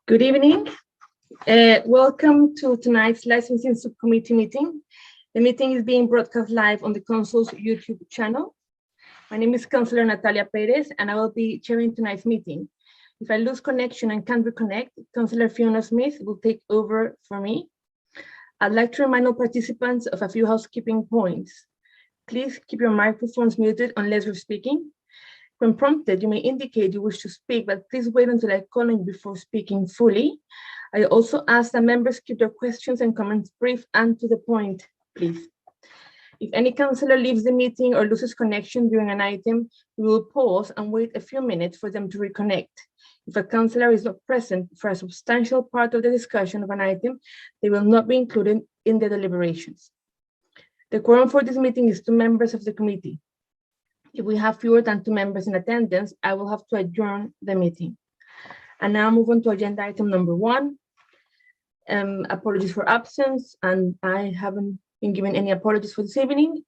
Good evening. Welcome to tonight's licensing subcommittee meeting. The meeting is being broadcast live on the Council's YouTube channel. My name is Councillor Natalia Perez, and I will be chairing tonight's meeting. If I lose connection and can't reconnect, Councillor Fiona Smith will take over for me. I'd like to remind all participants of a few housekeeping points. Please keep your microphones muted unless you're speaking. When prompted, you may indicate you wish to speak, but please wait until I call on you before speaking fully. I also ask that members keep their questions and comments brief and to the point, please. If any councillor leaves the meeting or loses connection during an item, we will pause and wait a few minutes for them to reconnect. If a councillor is not present for a substantial part of the discussion of an item, they will not be included in the deliberations. The quorum for this meeting is 2 members of the committee. If we have fewer than 2 members in attendance, I will have to adjourn the meeting. And now move on to agenda item number 1. Apologies for absence, and I haven't been given any apologies for this evening.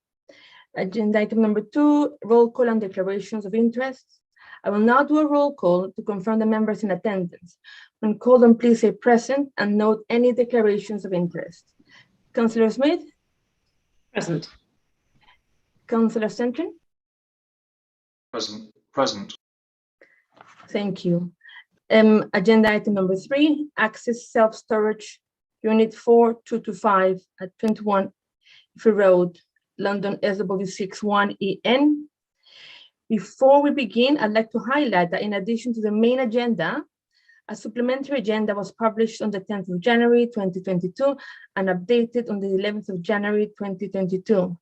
Agenda item number 2, roll call and declarations of interest. I will now do a roll call to confirm the members in attendance. When called on, please say present and note any declarations of interest. Councillor Smith? Present. Councillor Centrin? Present. Thank you. Agenda item number 3, access self-storage unit 4225 at 21 Iffy Road, London SW61EN. Before we begin, I'd like to highlight that in addition to the main agenda, a supplementary agenda was published on the 10th of January 2022 and updated on the 11th of January 2022.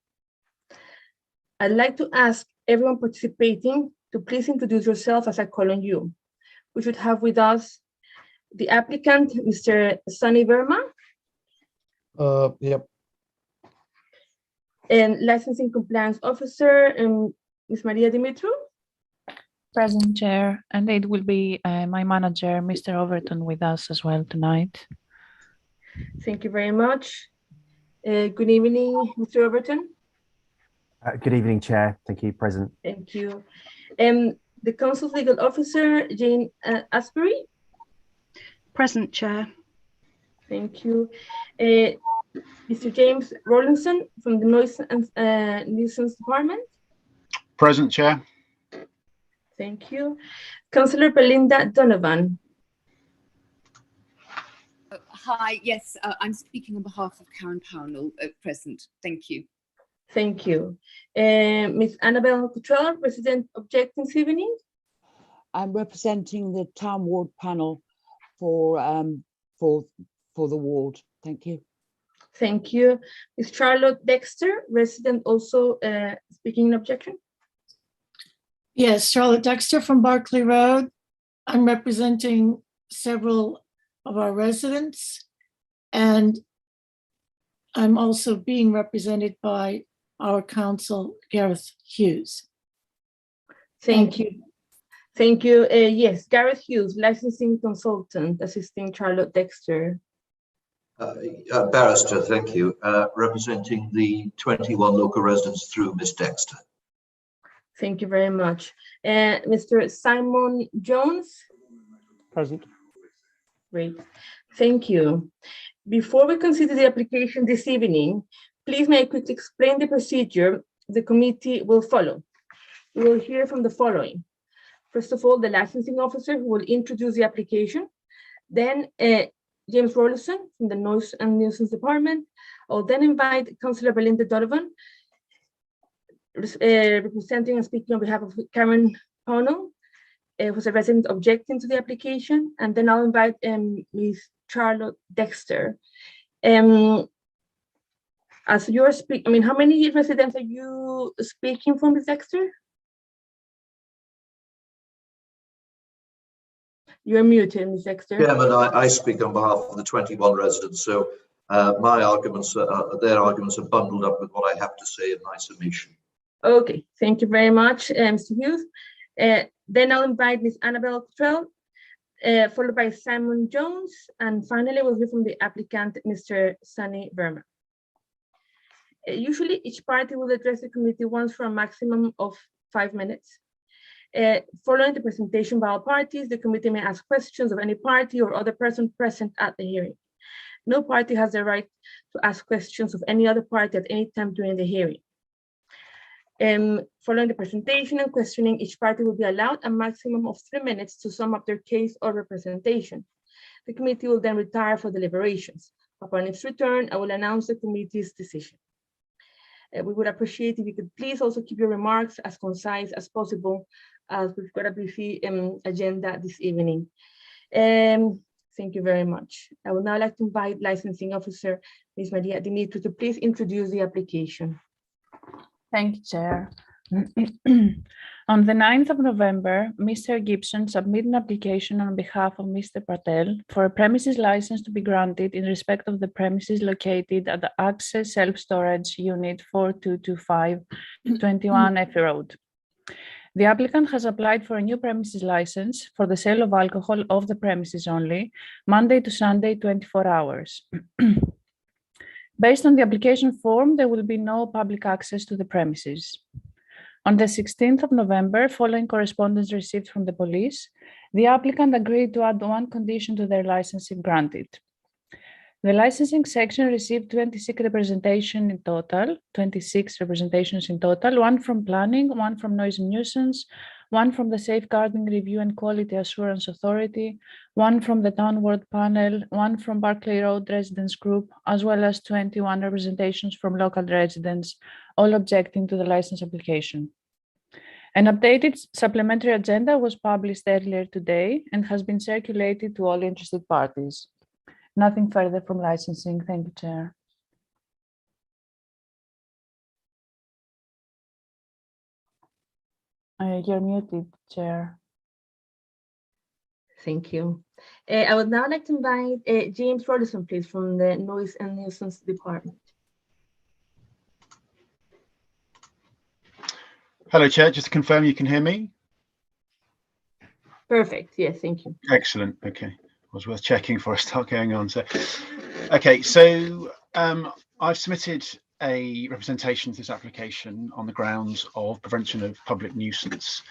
I'd like to ask everyone participating to please introduce yourself as I call on you. We should have with us the applicant, Mr. Sunny Verma. Yep. And licensing compliance officer, Ms. Maria Dimitru. Present, Chair, and it will be my manager, Mr. Overton, with us as well tonight. Thank you very much. Good evening, Mr. Overton. Good evening, Chair. Thank you. Present. Thank you. The Council's legal officer, Jane Asbury. Present, Chair. Thank you. Mr. James Rawlinson from the Noise and Nuisance Department. Present, Chair. Thank you. Councillor Belinda Donovan. Hi, yes, I'm speaking on behalf of Karen Pownell at present. Thank you. Thank you. Ms. Annabelle Cottrell, resident objecting this evening. I'm representing the town ward panel for the ward. Thank you. Thank you. Ms. Charlotte Dexter, resident also speaking in objection. Yes, Charlotte Dexter from Berkeley Road. I'm representing several of our residents, and I'm also being represented by our counsel, Gareth Hughes. Thank you. Thank you. Yes, Gareth Hughes, licensing consultant, assisting Charlotte Dexter. Barrister, thank you. Representing the 21 local residents through Ms. Dexter. Thank you very much. Mr. Simon Jones? Present. Great. Thank you. Before we consider the application this evening, please may I quickly explain the procedure the committee will follow. We will hear from the following. First of all, the licensing officer who will introduce the application. Then James Rawlinson from the Noise and Nuisance Department. I'll then invite Councillor Belinda Donovan, representing and speaking on behalf of Karen Pownell, who's a resident objecting to the application. And then I'll invite Ms. Charlotte Dexter. As you're speaking, how many residents are you speaking for, Ms. Dexter? You're muted, Ms. Dexter. Chairman, I speak on behalf of the 21 residents, so my arguments, their arguments are bundled up with what I have to say in my submission. Okay, thank you very much, Mr. Hughes. Then I'll invite Ms. Annabelle Cottrell, followed by Simon Jones, and finally we'll hear from the applicant, Mr. Sunny Verma. Usually each party will address the committee once for a maximum of 5 minutes. Following the presentation by all parties, the committee may ask questions of any party or other person present at the hearing. No party has the right to ask questions of any other party at any time during the hearing. Following the presentation and questioning, each party will be allowed a maximum of 3 minutes to sum up their case or representation. The committee will then retire for deliberations. Upon its return, I will announce the committee's decision. We would appreciate if you could please also keep your remarks as concise as possible, as we've got a brief agenda this evening. Thank you very much. I would now like to invite Licensing Officer Ms. Maria Dimitri to please introduce the application. Thank you, Chair. On the 9th of November, Mr. Gibson submitted an application on behalf of Mr. Patel for a premises license to be granted in respect of the premises located at the Access Self-Storage Unit 4225, 21 Effie Road. The applicant has applied for a new premises license for the sale of alcohol off the premises only, Monday to Sunday, 24 hours. Based on the application form, there will be no public access to the premises. On the 16th of November, following correspondence received from the police, the applicant agreed to add one condition to their license if granted. The licensing section received 26 representations in total, one from planning, one from noise and nuisance, one from the Safeguarding Review and Quality Assurance Authority, one from the Town Ward Panel, one from Barclay Road Residents Group, as well as 21 representations from local residents, all objecting to the license application. An updated supplementary agenda was published earlier today and has been circulated to all interested parties. Nothing further from licensing. Thank you, Chair. You're muted, Chair. Thank you. I would now like to invite James Rollison, please, from the Noise and Nuisance Department. Hello, Chair. Just to confirm you can hear me? Perfect. Yes, thank you. Excellent. Okay. It was worth checking before I start going on. So, okay. So I've submitted a representation of this application on the grounds of prevention of public nuisance,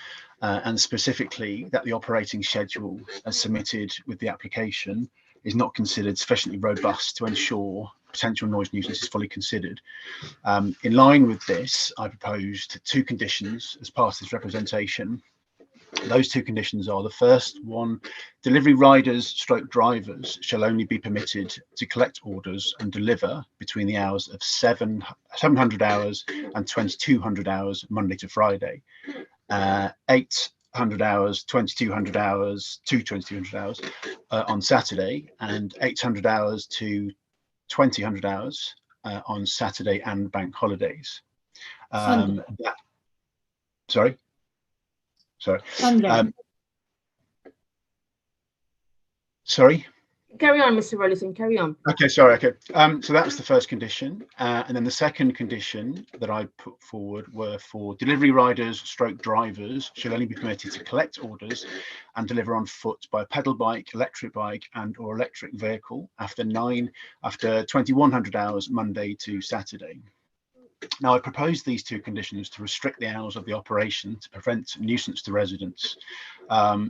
and specifically that the operating schedule as submitted with the application is not considered sufficiently robust to ensure potential noise nuisance is fully considered. In line with this, I proposed two conditions as part of this representation. Those two conditions are: the first one, delivery riders / drivers shall only be permitted to collect orders and deliver between the hours of 700 hours and 2200 hours Monday to Friday, 800 hours, 2200 hours to 2200 hours on Saturday, and 800 hours to 2000 hours on Saturday and bank holidays. Sorry. Sorry. Carry on, Mr. Rollison, carry on. Okay, sorry. Okay. So that was the first condition. And then the second condition that I put forward were for delivery riders / drivers shall only be permitted to collect orders and deliver on foot by pedal bike, electric bike and or electric vehicle after 2100 hours Monday to Saturday. Now, I proposed these two conditions to restrict the hours of the operation to prevent nuisance to residents.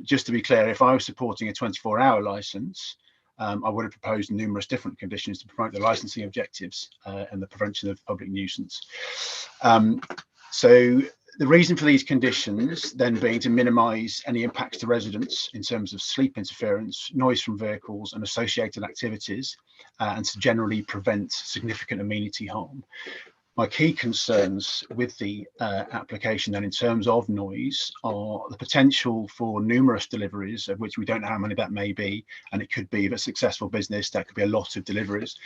Just to be clear, if I was supporting a 24-hour license, I would have proposed numerous different conditions to promote the licensing objectives and the prevention of public nuisance. So the reason for these conditions then being to minimise any impacts to residents in terms of sleep interference, noise from vehicles and associated activities, and to generally prevent significant amenity harm. My key concerns with the application then in terms of noise are the potential for numerous deliveries, of which we don't know how many that may be, and it could be, if a successful business, that could be a lot of deliveries.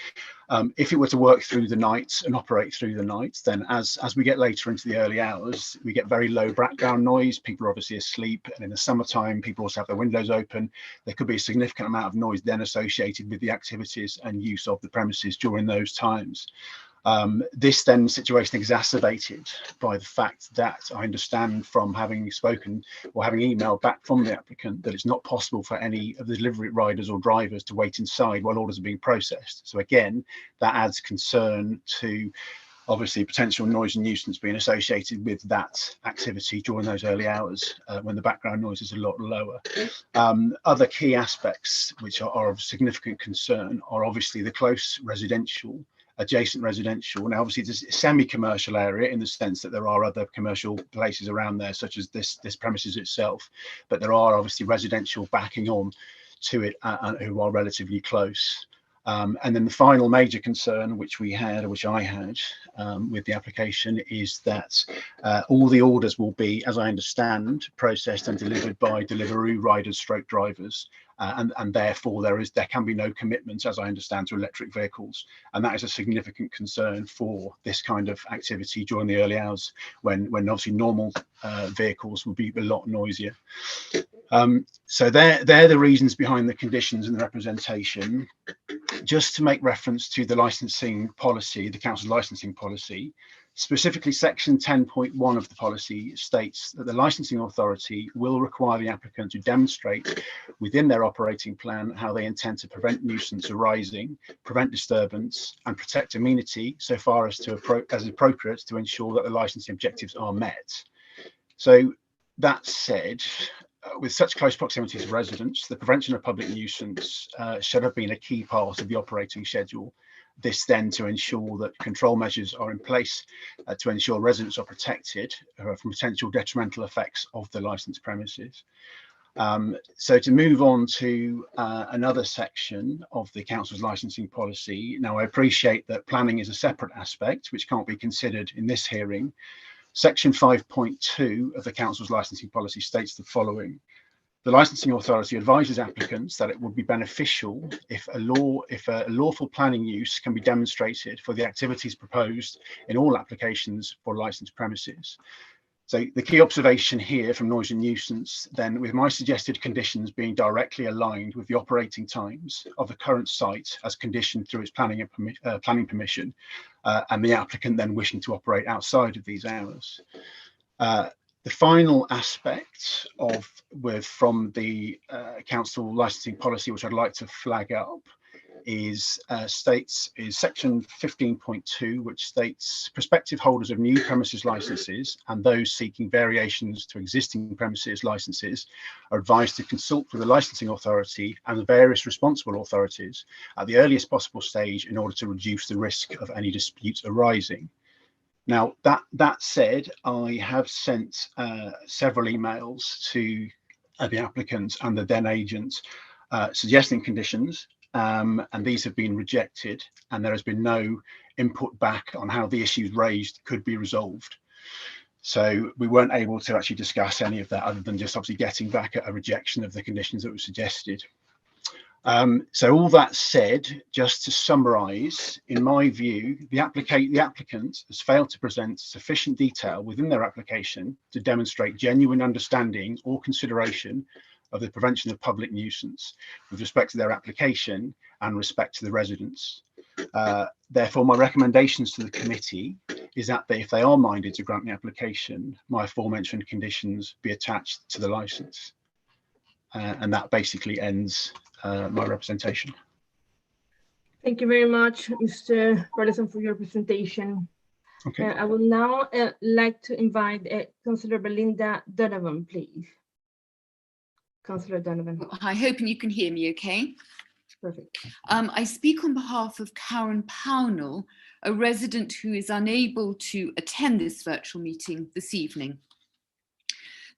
If it were to work through the night and operate through the night, then as we get later into the early hours, we get very low background noise. People are obviously asleep, and in the summertime, people also have their windows open. There could be a significant amount of noise then associated with the activities and use of the premises during those times. This then situation exacerbated by the fact that I understand from having spoken or having emailed back from the applicant that it's not possible for any of the delivery riders or drivers to wait inside while orders are being processed. So again, that adds concern to obviously potential noise and nuisance being associated with that activity during those early hours when the background noise is a lot lower. Other key aspects which are of significant concern are obviously the close residential, adjacent residential. Now, obviously, it's a semi-commercial area in the sense that there are other commercial places around there, such as this premises itself, but there are obviously residential backing on to it who are relatively close. And then the final major concern which I had with the application is that all the orders will be, as I understand, processed and delivered by Deliveroo riders stroke drivers. And therefore there can be no commitment, as I understand, to electric vehicles, and that is a significant concern for this kind of activity during the early hours when obviously normal vehicles will be a lot noisier. So they're the reasons behind the conditions and the representation. Just to make reference to the licensing policy, the council's licensing policy, specifically section 10.1 of the policy states that the licensing authority will require the applicant to demonstrate within their operating plan how they intend to prevent nuisance arising, prevent disturbance, and protect amenity so far as appropriate to ensure that the licensing objectives are met. So that said, with such close proximity to residents, the prevention of public nuisance should have been a key part of the operating schedule. This then to ensure that control measures are in place to ensure residents are protected from potential detrimental effects of the licensed premises. So to move on to another section of the council's licensing policy. Now, I appreciate that planning is a separate aspect which can't be considered in this hearing. Section 5.2 of the council's licensing policy states the following: the licensing authority advises applicants that it would be beneficial if a lawful planning use can be demonstrated for the activities proposed in all applications for licensed premises. So the key observation here from noise and nuisance, then, with my suggested conditions being directly aligned with the operating times of the current site as conditioned through its planning permission, and the applicant then wishing to operate outside of these hours. The final aspect from the council licensing policy, which I'd like to flag up, is section 15.2, which states prospective holders of new premises licenses and those seeking variations to existing premises licenses are advised to consult with the licensing authority and the various responsible authorities at the earliest possible stage in order to reduce the risk of any disputes arising. Now, that said, I have sent several emails to the applicant and the then agent suggesting conditions, and these have been rejected, and there has been no input back on how the issues raised could be resolved. So we weren't able to actually discuss any of that other than just obviously getting back a rejection of the conditions that were suggested. So all that said, just to summarise, in my view, the applicant has failed to present sufficient detail within their application to demonstrate genuine understanding or consideration of the prevention of public nuisance with respect to their application and respect to the residents. Therefore, my recommendations to the committee is that if they are minded to grant the application, my aforementioned conditions be attached to the licence. And that basically ends my representation. Thank you very much, Mr. Burleson, for your presentation. Okay. I will now like to invite Councillor Belinda Donovan, please. Councillor Donovan. I hope you can hear me okay. Perfect. I speak on behalf of Karen Pownell, a resident who is unable to attend this virtual meeting this evening.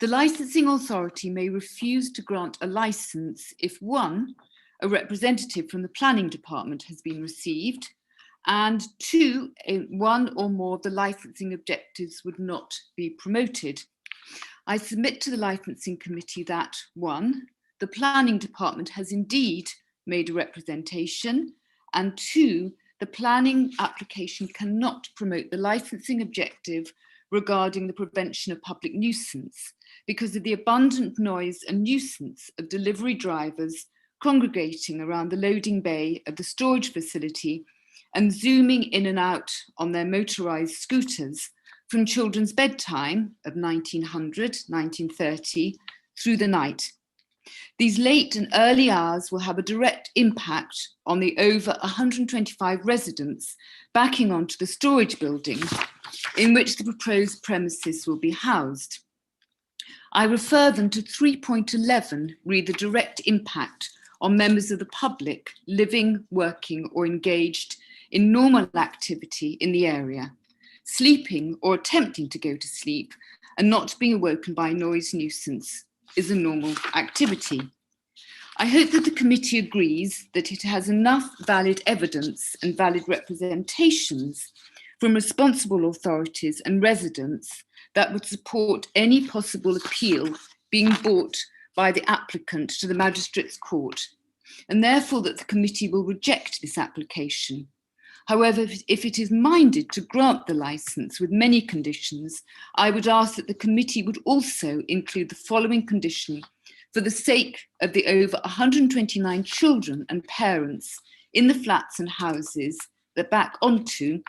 The licensing authority may refuse to grant a license if 1, a representative from the planning department has been received, and 2, one or more of the licensing objectives would not be promoted. I submit to the licensing committee that 1, the planning department has indeed made a representation, and 2, the planning application cannot promote the licensing objective regarding the prevention of public nuisance because of the abundant noise and nuisance of delivery drivers congregating around the loading bay of the storage facility and zooming in and out on their motorised scooters from children's bedtime of 1900, 1930 through the night. These late and early hours will have a direct impact on the over 125 residents backing onto the storage building in which the proposed premises will be housed. I refer them to 3.11, read the direct impact on members of the public living, working or engaged in normal activity in the area, sleeping or attempting to go to sleep and not being awoken by noise nuisance is a normal activity. I hope that the committee agrees that it has enough valid evidence and valid representations from responsible authorities and residents that would support any possible appeal being brought by the applicant to the Magistrates' Court, and therefore that the committee will reject this application. However, if it is minded to grant the licence with many conditions, I would ask that the committee would also include the following condition for the sake of the over 129 children and parents in the flats and houses that back onto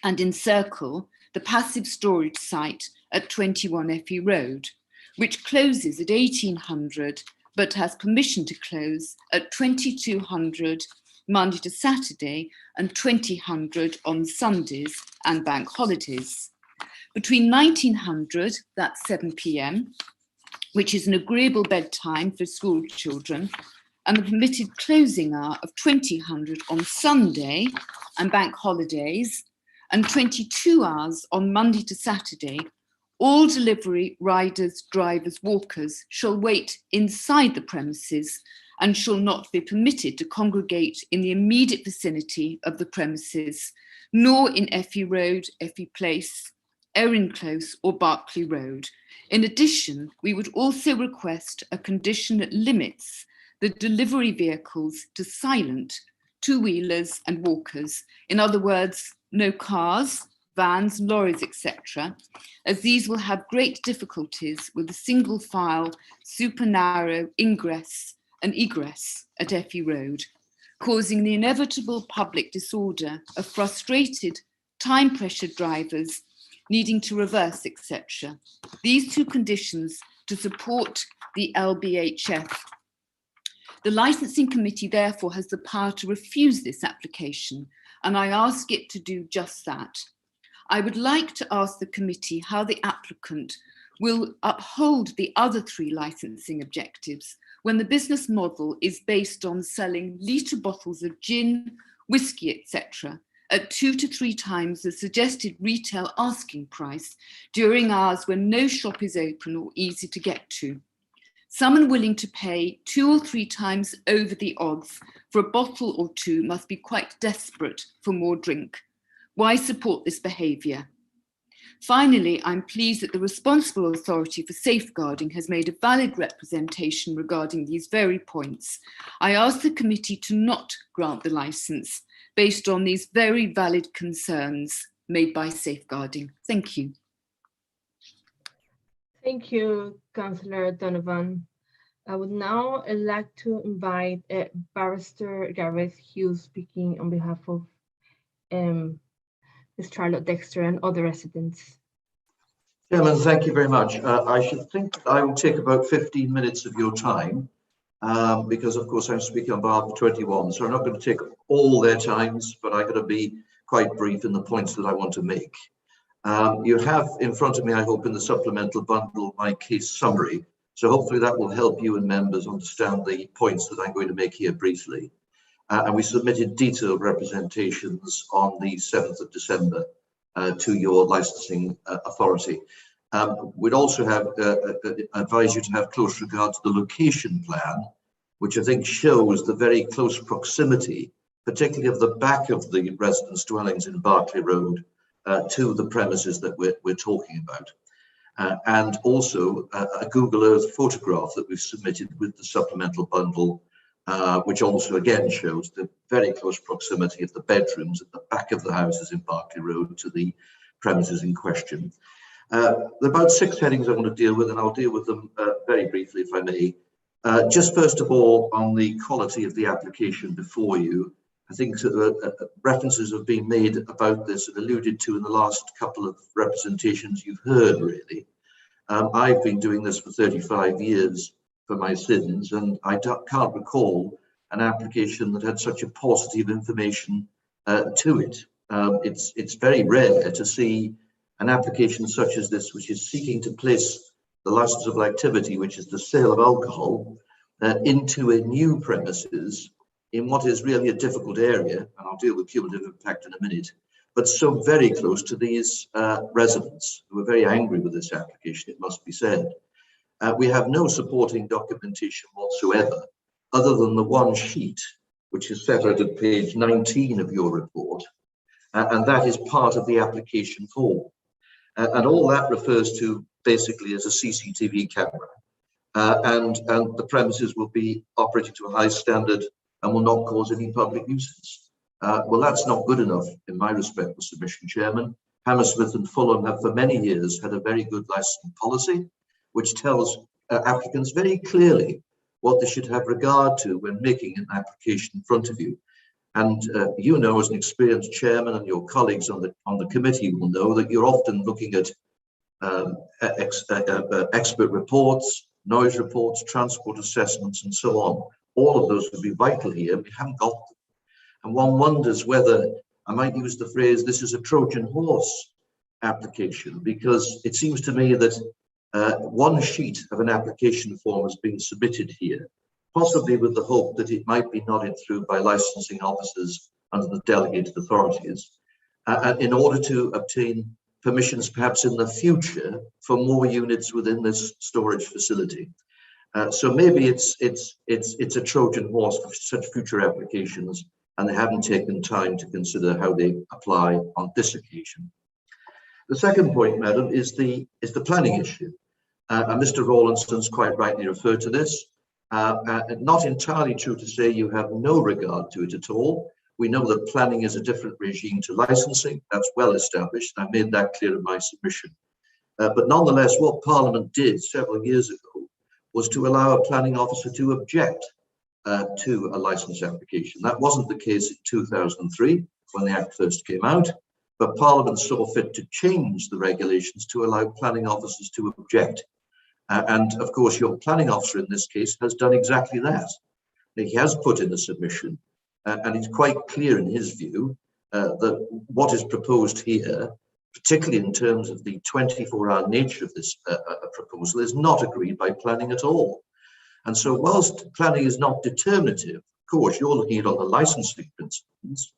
and encircle the passive storage site at 21 FE Road, which closes at 1800 but has permission to close at 2200 Monday to Saturday and 2000 on Sundays and bank holidays. Between 1900, that's 7 p.m, which is an agreeable bedtime for school children, and the permitted closing hour of 2000 on Sunday and bank holidays, and 22 hours on Monday to Saturday, all delivery riders, drivers, walkers shall wait inside the premises and shall not be permitted to congregate in the immediate vicinity of the premises, nor in FE Road, FE Place, Erin Close or Berkeley Road. In addition, we would also request a condition that limits the delivery vehicles to silent, two-wheelers and walkers. In other words, no cars, vans, lorries, etc., as these will have great difficulties with the single file, super narrow ingress and egress at FE Road, causing the inevitable public disorder of frustrated, time-pressured drivers needing to reverse, etc. These two conditions to support the LBHF. The licensing committee therefore has the power to refuse this application, and I ask it to do just that. I would like to ask the committee how the applicant will uphold the other three licensing objectives when the business model is based on selling litre bottles of gin, whiskey, etc. at 2 to 3 times the suggested retail asking price during hours when no shop is open or easy to get to. Someone willing to pay 2 or 3 times over the odds for a bottle or two must be quite desperate for more drink. Why support this behaviour? Finally, I'm pleased that the responsible authority for safeguarding has made a valid representation regarding these very points. I ask the committee to not grant the licence based on these very valid concerns made by safeguarding. Thank you. Thank you, Councillor Donovan. I would now like to invite Barrister Gareth Hughes speaking on behalf of Ms. Charlotte Dexter and other residents. Chairman, thank you very much. I should think I will take about 15 minutes of your time because, of course, I'm speaking on behalf of 21, so I'm not going to take all their times, but I'm going to be quite brief in the points that I want to make. You have in front of me, I hope, in the supplemental bundle, my case summary. So hopefully that will help you and members understand the points that I'm going to make here briefly. And we submitted detailed representations on the 7th of December to your licensing authority. We'd also have advise you to have close regard to the location plan, which I think shows the very close proximity, particularly of the back of the residence dwellings in Berkeley Road to the premises that we're talking about. And also a Google Earth photograph that we've submitted with the supplemental bundle, which also again shows the very close proximity of the bedrooms at the back of the houses in Berkeley Road to the premises in question. There are about 6 headings I want to deal with, and I'll deal with them very briefly if I may. Just first of all, on the quality of the application before you, I think references have been made about this and alluded to in the last couple of representations you've heard, really. I've been doing this for 35 years. for my sins, and I can't recall an application that had such a paucity of information to it. It's very rare to see an application such as this, which is seeking to place the licensable activity, which is the sale of alcohol, into a new premises in what is really a difficult area, and I'll deal with cumulative impact in a minute, but so very close to these residents who are very angry with this application, it must be said. We have no supporting documentation whatsoever, other than the one sheet, which is set out at page 19 of your report, and that is part of the application form. And all that refers to basically as a CCTV camera. And the premises will be operating to a high standard and will not cause any public nuisance. Well, that's not good enough in my respectful submission, Chairman. Hammersmith and Fulham have for many years had a very good licensing policy, which tells applicants very clearly what they should have regard to when making an application in front of you. And you know, as an experienced chairman, and your colleagues on the committee will know that you're often looking at expert reports, noise reports, transport assessments, and so on. All of those would be vital here. We haven't got them. And one wonders whether, I might use the phrase, this is a Trojan horse application, because it seems to me that one sheet of an application form has been submitted here, possibly with the hope that it might be nodded through by licensing officers under the delegated authorities, in order to obtain permissions perhaps in the future for more units within this storage facility. So maybe it's a Trojan horse for such future applications, and they haven't taken time to consider how they apply on this occasion. The second point, Madam, is the planning issue. And Mr. Rawlinson's quite rightly referred to this. Not entirely true to say you have no regard to it at all. We know that planning is a different regime to licensing. That's well established. I made that clear in my submission. But nonetheless, what Parliament did several years ago was to allow a planning officer to object to a license application. That wasn't the case in 2003 when the Act first came out, but Parliament saw fit to change the regulations to allow planning officers to object. And of course, your planning officer in this case has done exactly that. He has put in a submission, and it's quite clear in his view that what is proposed here, particularly in terms of the 24-hour nature of this proposal, is not agreed by planning at all. And so whilst planning is not determinative, of course, you're looking at all the licensing principles,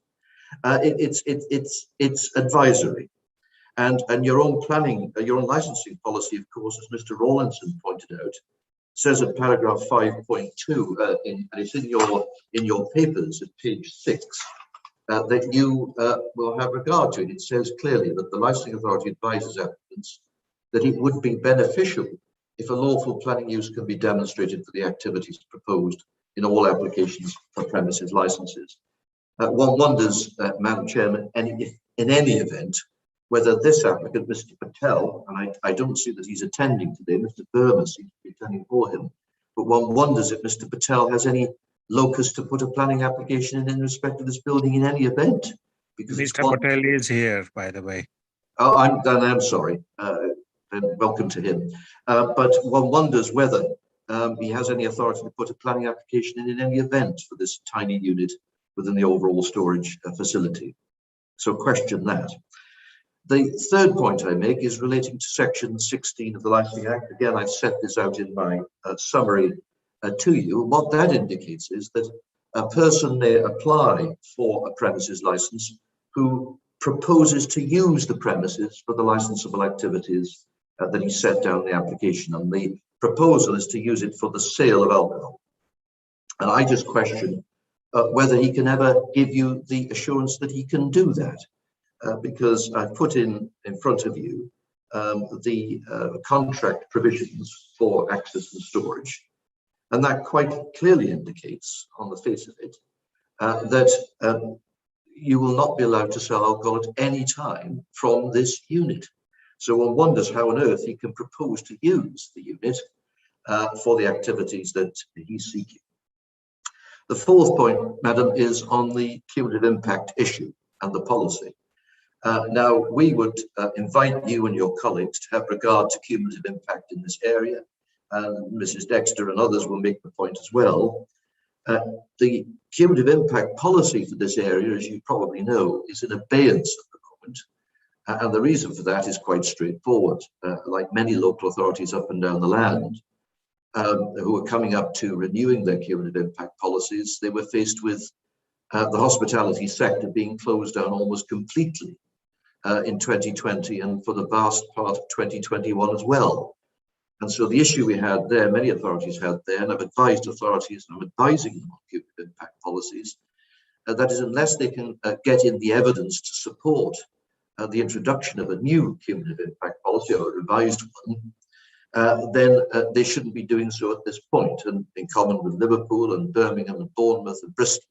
it's advisory. And your own planning, your own licensing policy, of course, as Mr. Rawlinson pointed out, says at paragraph 5.2, and it's in your papers at page 6, that you will have regard to it. It says clearly that the licensing authority advises applicants that it would be beneficial if a lawful planning use can be demonstrated for the activities proposed in all applications for premises licenses. One wonders, Madam Chairman, in any event, whether this applicant, Mr. Patel, and I don't see that he's attending today, Mr. Burma seems to be attending for him, but one wonders if Mr. Patel has any locus to put a planning application in respect of this building in any event. Because Mr. Patel is here, by the way. Oh, I'm sorry, and welcome to him. But one wonders whether he has any authority to put a planning application in any event for this tiny unit within the overall storage facility. So question that. The third point I make is relating to section 16 of the Licensing Act. Again, I've set this out in my summary to you. What that indicates is that a person may apply for a premises license who proposes to use the premises for the licensable activities that he set down in the application. And the proposal is to use it for the sale of alcohol. And I just question whether he can ever give you the assurance that he can do that. Because I've put in front of you the contract provisions for access and storage, and that quite clearly indicates on the face of it that you will not be allowed to sell alcohol at any time from this unit. So one wonders how on earth he can propose to use the unit for the activities that he's seeking. The fourth point, Madam, is on the cumulative impact issue and the policy. Now, we would invite you and your colleagues to have regard to cumulative impact in this area. and Mrs. Dexter and others will make the point as well. The cumulative impact policy for this area, as you probably know, is in abeyance at the moment. And the reason for that is quite straightforward. Like many local authorities up and down the land who are coming up to renewing their cumulative impact policies, they were faced with the hospitality sector being closed down almost completely in 2020 and for the vast part of 2021 as well. And so the issue we had there, many authorities had there, and I've advised authorities, and I'm advising them on cumulative impact policies, that is, unless they can get in the evidence to support the introduction of a new cumulative impact policy or a revised one, then they shouldn't be doing so at this point. And in common with Liverpool and Birmingham and Bournemouth and Bristol,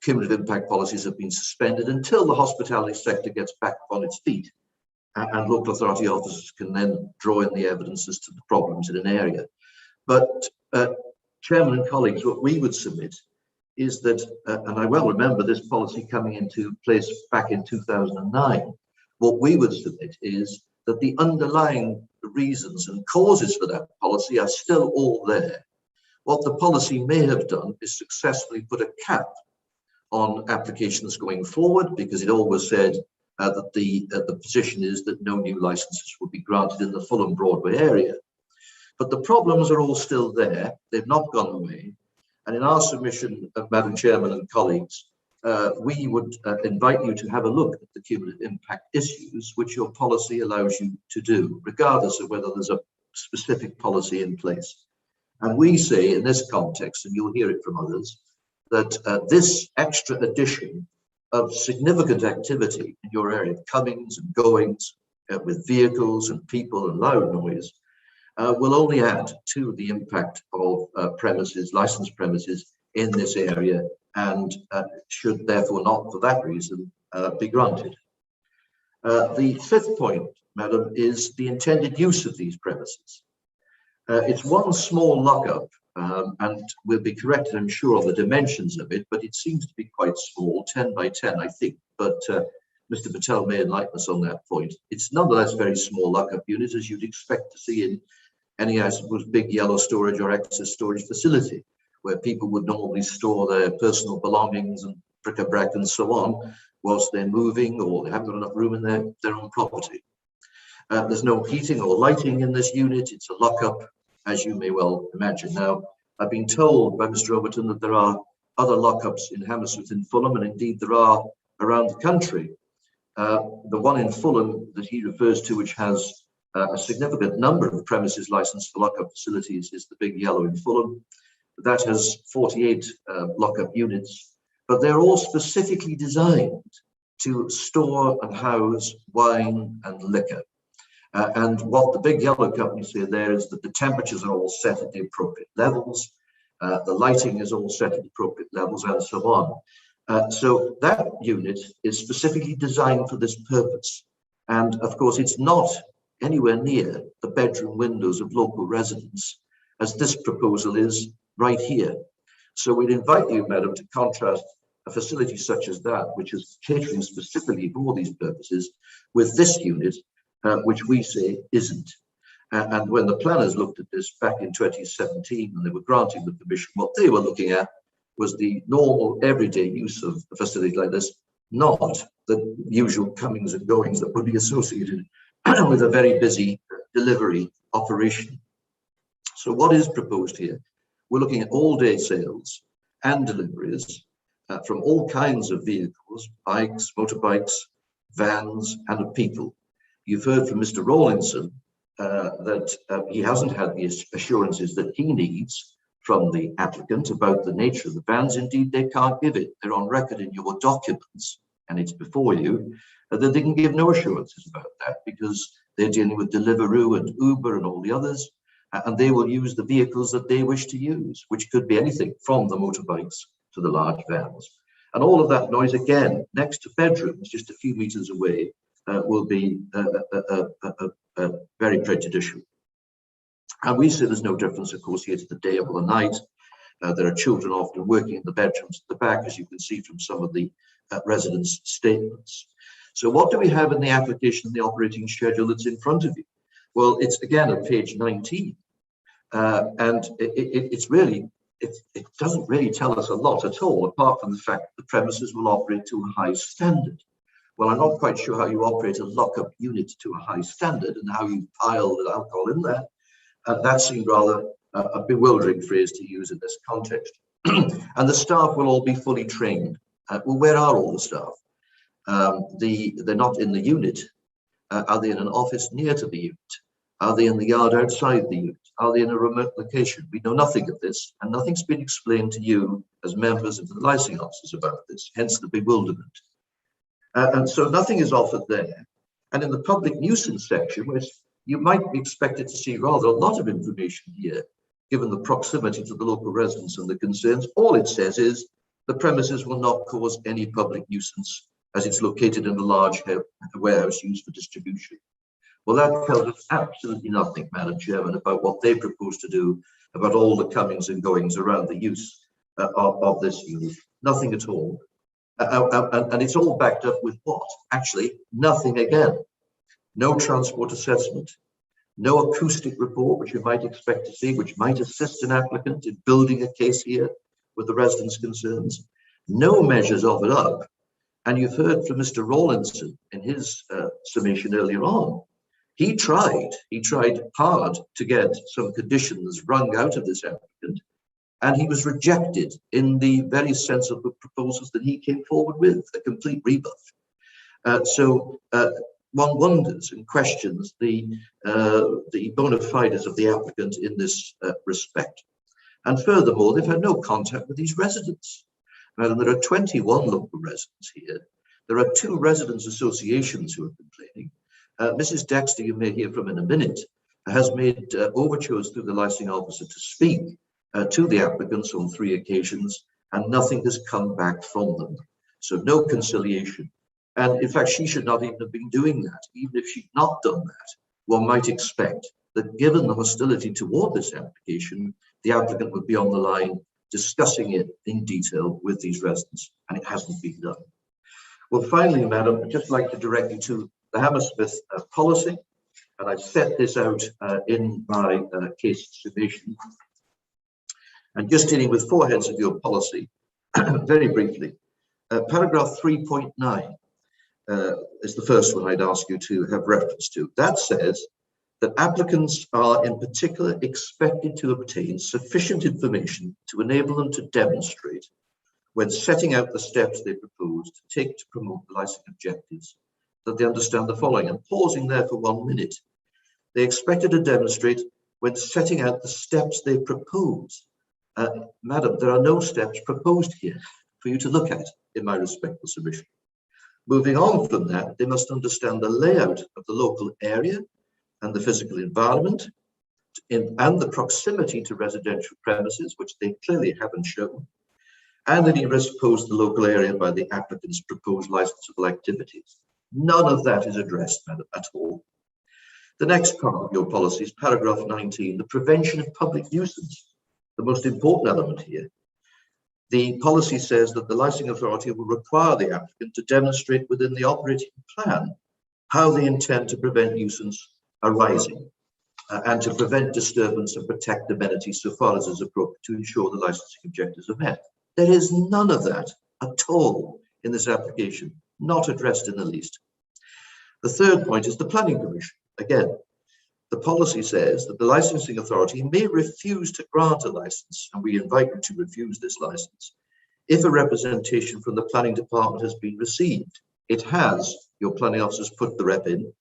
cumulative impact policies have been suspended until the hospitality sector gets back on its feet. And local authority officers can then draw in the evidence as to the problems in an area. But Chairman and colleagues, what we would submit is that, and I well remember this policy coming into place back in 2009, what we would submit is that the underlying reasons and causes for that policy are still all there. What the policy may have done is successfully put a cap on applications going forward, because it always said that the position is that no new licenses will be granted in the Fulham Broadway area. But the problems are all still there. They've not gone away. And in our submission, Madam Chairman and colleagues, we would invite you to have a look at the cumulative impact issues, which your policy allows you to do, regardless of whether there's a specific policy in place. And we say in this context, and you'll hear it from others, that this extra addition of significant activity in your area, comings and goings with vehicles and people and loud noise, will only add to the impact of licensed premises in this area, and should therefore not, for that reason, be granted. The fifth point, Madam, is the intended use of these premises. It's one small lockup, and we'll be corrected, I'm sure, on the dimensions of it, but it seems to be quite small, 10 by 10, I think. But Mr. Patel may enlighten us on that point. It's nonetheless a very small lockup unit, as you'd expect to see in any, I suppose, big yellow storage or access storage facility, where people would normally store their personal belongings and bric-a-brac and so on, whilst they're moving or they haven't got enough room in their own property. There's no heating or lighting in this unit. It's a lockup, as you may well imagine. Now, I've been told by Mr. Overton that there are other lockups in Hammersmith and Fulham, and indeed there are around the country. The one in Fulham that he refers to, which has a significant number of premises licensed for lockup facilities, is the big yellow in Fulham. That has 48 lockup units, but they're all specifically designed to store and house wine and liquor. And what the big yellow companies say there is that the temperatures are all set at the appropriate levels, the lighting is all set at the appropriate levels, and so on. So that unit is specifically designed for this purpose. And of course, it's not anywhere near the bedroom windows of local residents, as this proposal is right here. So we'd invite you, Madam, to contrast a facility such as that, which is catering specifically for these purposes, with this unit, which we say isn't. And when the planners looked at this back in 2017, when they were granting the permission, what they were looking at was the normal everyday use of a facility like this, not the usual comings and goings that would be associated with a very busy delivery operation. So what is proposed here? We're looking at all-day sales and deliveries from all kinds of vehicles, bikes, motorbikes, vans, and of people. You've heard from Mr. Rawlinson that he hasn't had the assurances that he needs from the applicant about the nature of the vans. Indeed, they can't give it. They're on record in your documents, and it's before you, that they can give no assurances about that, because they're dealing with Deliveroo and Uber and all the others, and they will use the vehicles that they wish to use, which could be anything from the motorbikes to the large vans. And all of that noise, again, next to bedrooms, just a few meters away, will be very prejudicial. And we say there's no difference, of course, here to the day or the night. There are children often working in the bedrooms at the back, as you can see from some of the residents' statements. So what do we have in the application and the operating schedule that's in front of you? Well, it's again at page 19. And it doesn't really tell us a lot at all, apart from the fact that the premises will operate to a high standard. Well, I'm not quite sure how you operate a lock-up unit to a high standard and how you pile the alcohol in there. That seemed rather a bewildering phrase to use in this context. And the staff will all be fully trained. Well, where are all the staff? They're not in the unit. Are they in an office near to the unit? Are they in the yard outside the unit? Are they in a remote location? We know nothing of this, and nothing's been explained to you as members of the licensing officers about this, hence the bewilderment. And so nothing is offered there. And in the public nuisance section, which you might be expected to see rather a lot of information here, given the proximity to the local residents and the concerns, all it says is the premises will not cause any public nuisance as it's located in a large warehouse used for distribution. Well, that tells us absolutely nothing, Madam Chairman, about what they propose to do about all the comings and goings around the use of this unit. Nothing at all. And it's all backed up with what? Actually, nothing again. No transport assessment, no acoustic report, which you might expect to see, which might assist an applicant in building a case here with the residents' concerns. No measures offered up. And you've heard from Mr. Rawlinson in his summation earlier on. He tried hard to get some conditions wrung out of this applicant, and he was rejected in the very sensible proposals that he came forward with, a complete rebuff. So one wonders and questions the bona fides of the applicant in this respect. And furthermore, they've had no contact with these residents. Now, there are 21 local residents here. There are 2 residents' associations who are complaining. Mrs. Dexter, you may hear from in a minute, has made overtures through the licensing officer to speak to the applicants on 3 occasions, and nothing has come back from them. So no conciliation. And in fact, she should not even have been doing that. Even if she'd not done that, one might expect that given the hostility toward this application, the applicant would be on the line discussing it in detail with these residents, and it hasn't been done. Well, finally, Madam, I'd just like to direct you to the Hammersmith Policy, and I've set this out in my case summation. And just dealing with 4 heads of your policy, very briefly. Paragraph 3.9 is the first one I'd ask you to have reference to. That says that applicants are in particular expected to obtain sufficient information to enable them to demonstrate when setting out the steps they propose to take to promote the licensing objectives, that they understand the following. And pausing there for 1 minute, they expected to demonstrate when setting out the steps they propose. Madam, there are no steps proposed here for you to look at, in my respectful submission. Moving on from that, they must understand the layout of the local area and the physical environment and the proximity to residential premises, which they clearly haven't shown, and any risk posed to the local area by the applicant's proposed licensable activities. None of that is addressed, Madam, at all. The next part of your policy is paragraph 19, the prevention of public nuisance, the most important element here. The policy says that the licensing authority will require the applicant to demonstrate within the operating plan how they intend to prevent nuisance arising and to prevent disturbance and protect amenities so far as is appropriate to ensure the licensing objectives are met. There is none of that at all in this application, not addressed in the least. The third point is the planning permission. Again, the policy says that the licensing authority may refuse to grant a license, and we invite you to refuse this license, if a representation from the planning department has been received. It has, your planning officers put the rep in.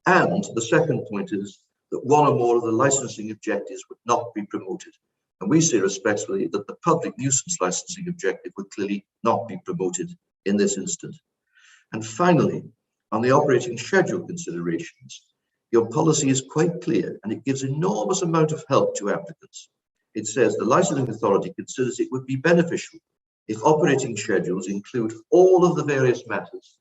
And the second point is that one or more of the licensing objectives would not be promoted. And we say respectfully that the public nuisance licensing objective would clearly not be promoted in this instance. And finally, on the operating schedule considerations, your policy is quite clear and it gives enormous amount of help to applicants. It says the licensing authority considers it would be beneficial if operating schedules include all of the various matters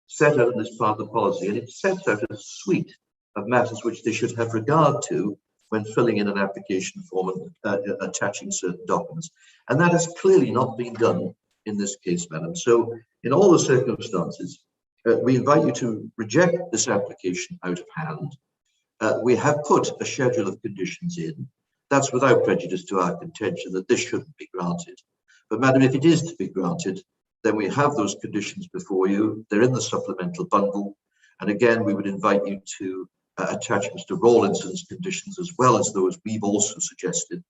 set out in this part of the policy, and it sets out a suite of matters which they should have regard to when filling in an application form and attaching certain documents. And that has clearly not been done in this case, Madam. So in all the circumstances, we invite you to reject this application out of hand. We have put a schedule of conditions in. That's without prejudice to our contention that this shouldn't be granted. But Madam, if it is to be granted, then we have those conditions before you. They're in the supplemental bundle. And again, we would invite you to attach Mr. Rawlinson's conditions as well as those we've also suggested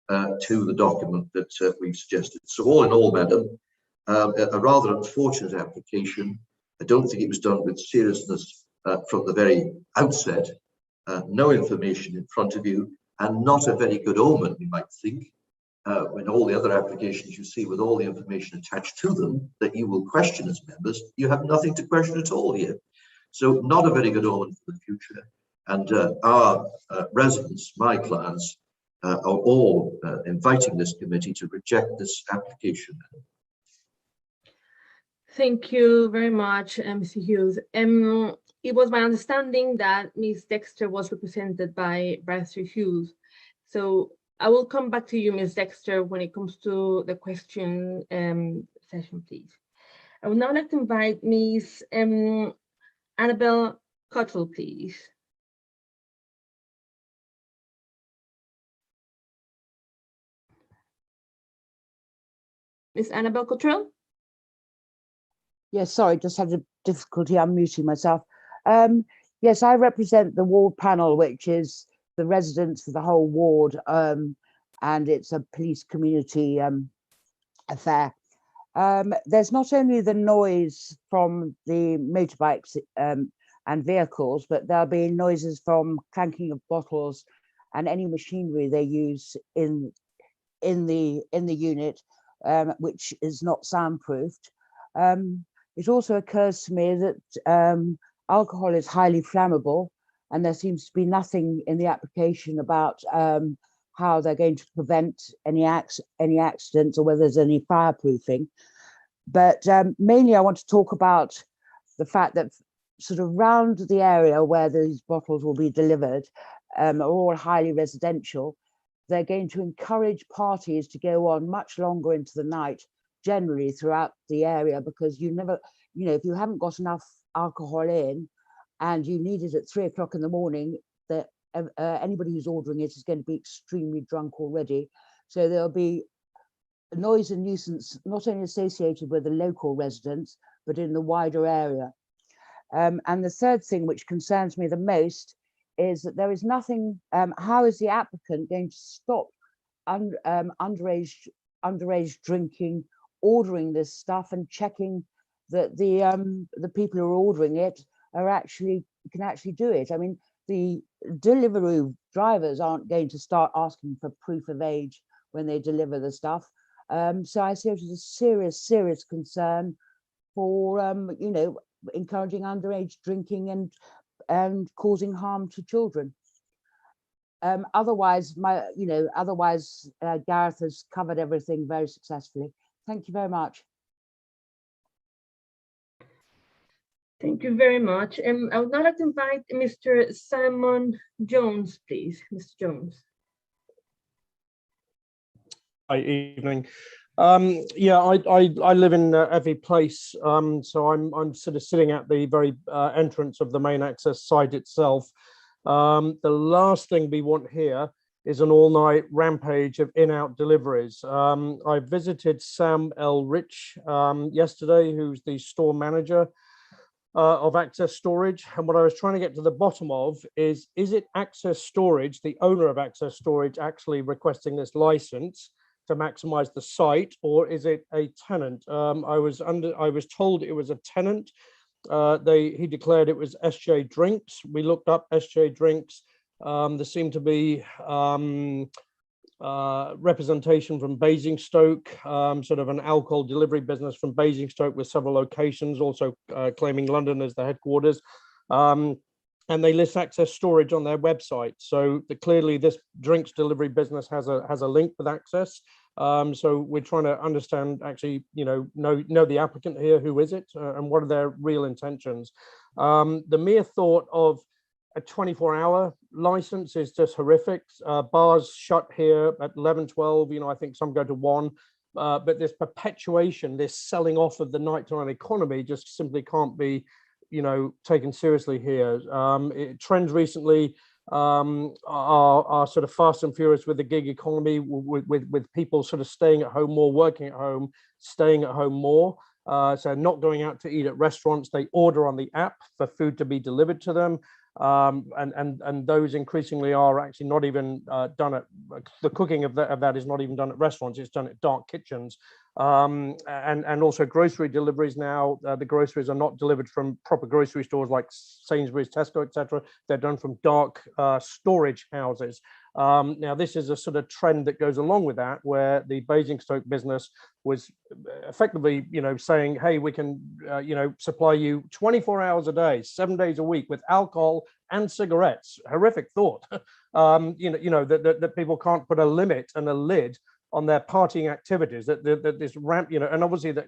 to the document that we've suggested. So all in all, Madam, a rather unfortunate application. I don't think it was done with seriousness from the very outset. No information in front of you, and not a very good omen, we might think, when all the other applications you see with all the information attached to them that you will question as members, you have nothing to question at all here. So not a very good omen for the future. And our residents, my clients, are all inviting this committee to reject this application. Thank you very much, Mr. Hughes. It was my understanding that Ms. Dexter was represented by Mr. Hughes. So I will come back to you, Ms. Dexter, when it comes to the question session, please. I would now like to invite Ms. Annabelle Cottrell, please. Ms. Annabelle Cottrell? Yes, sorry, just had a difficulty unmuting myself. Yes, I represent the ward panel, which is the residents for the whole ward, and it's a police community affair. There's not only the noise from the motorbikes and vehicles, but there'll be noises from clanking of bottles and any machinery they use in the unit, which is not soundproofed. It also occurs to me that alcohol is highly flammable, and there seems to be nothing in the application about how they're going to prevent any accidents or whether there's any fireproofing. But mainly I want to talk about the fact that sort of round the area where these bottles will be delivered are all highly residential. They're going to encourage parties to go on much longer into the night, generally throughout the area, because you never, if you haven't got enough alcohol in and you need it at 3 o'clock in the morning, that anybody who's ordering it is going to be extremely drunk already. So there'll be noise and nuisance not only associated with the local residents, but in the wider area. And the third thing which concerns me the most is that there is nothing, how is the applicant going to stop underage drinking, ordering this stuff and checking that the people who are ordering it can actually do it? I mean, the Deliveroo drivers aren't going to start asking for proof of age when they deliver the stuff. So I see it as a serious concern for encouraging underage drinking and causing harm to children. Otherwise, Gareth has covered everything very successfully. Thank you very much. Thank you very much. I would now like to invite Mr. Simon Jones, please. Mr. Jones. Hi, evening. Yeah, I live in Evie Place, so I'm sort of sitting at the very entrance of the main access site itself. The last thing we want here is an all-night rampage of in-out deliveries. I visited Sam L. Rich yesterday, who's the store manager of Access Storage, and what I was trying to get to the bottom of is it Access Storage, the owner of Access Storage, actually requesting this license to maximize the site, or is it a tenant? I was told it was a tenant. He declared it was SJ Drinks. We looked up SJ Drinks. There seemed to be representation from Basingstoke, sort of an alcohol delivery business from Basingstoke with several locations, also claiming London as the headquarters. And they list Access Storage on their website. So clearly this drinks delivery business has a link with Access. So we're trying to understand, actually, know the applicant here, who is it, and what are their real intentions. The mere thought of a 24-hour license is just horrific. Bars shut here at 11, 12, I think some go to 1. But this perpetuation, this selling off of the nighttime economy just simply can't be taken seriously here. Trends recently are sort of fast and furious with the gig economy, with people sort of staying at home more, working at home, staying at home more. So not going out to eat at restaurants, they order on the app for food to be delivered to them. And those increasingly are actually not even done at, the cooking of that is not even done at restaurants, it's done at dark kitchens. And also grocery deliveries now, the groceries are not delivered from proper grocery stores like Sainsbury's, Tesco, etc. They're done from dark storage houses. Now, this is a sort of trend that goes along with that, where the Basingstoke business was effectively, saying, hey, we can, supply you 24 hours a day, 7 days a week with alcohol and cigarettes. Horrific thought. That people can't put a limit and a lid on their partying activities, that this ramp, and obviously that,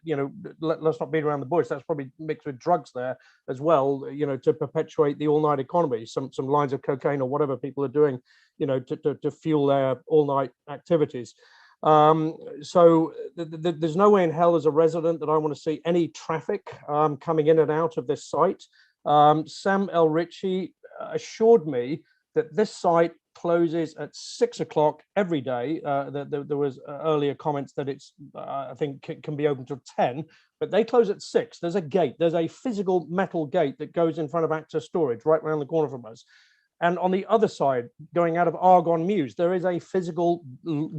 let's not beat around the bush, that's probably mixed with drugs there as well, to perpetuate the all-night economy, some lines of cocaine or whatever people are doing, to fuel their all-night activities. So there's no way in hell as a resident that I want to see any traffic coming in and out of this site. Sam El Ritchie assured me that this site closes at 6 o'clock every day. There was earlier comments that it's, I think, can be open till 10, but they close at 6. There's a gate. There's a physical metal gate that goes in front of Access Storage right around the corner from us. And on the other side, going out of Argonne Mews, there is a physical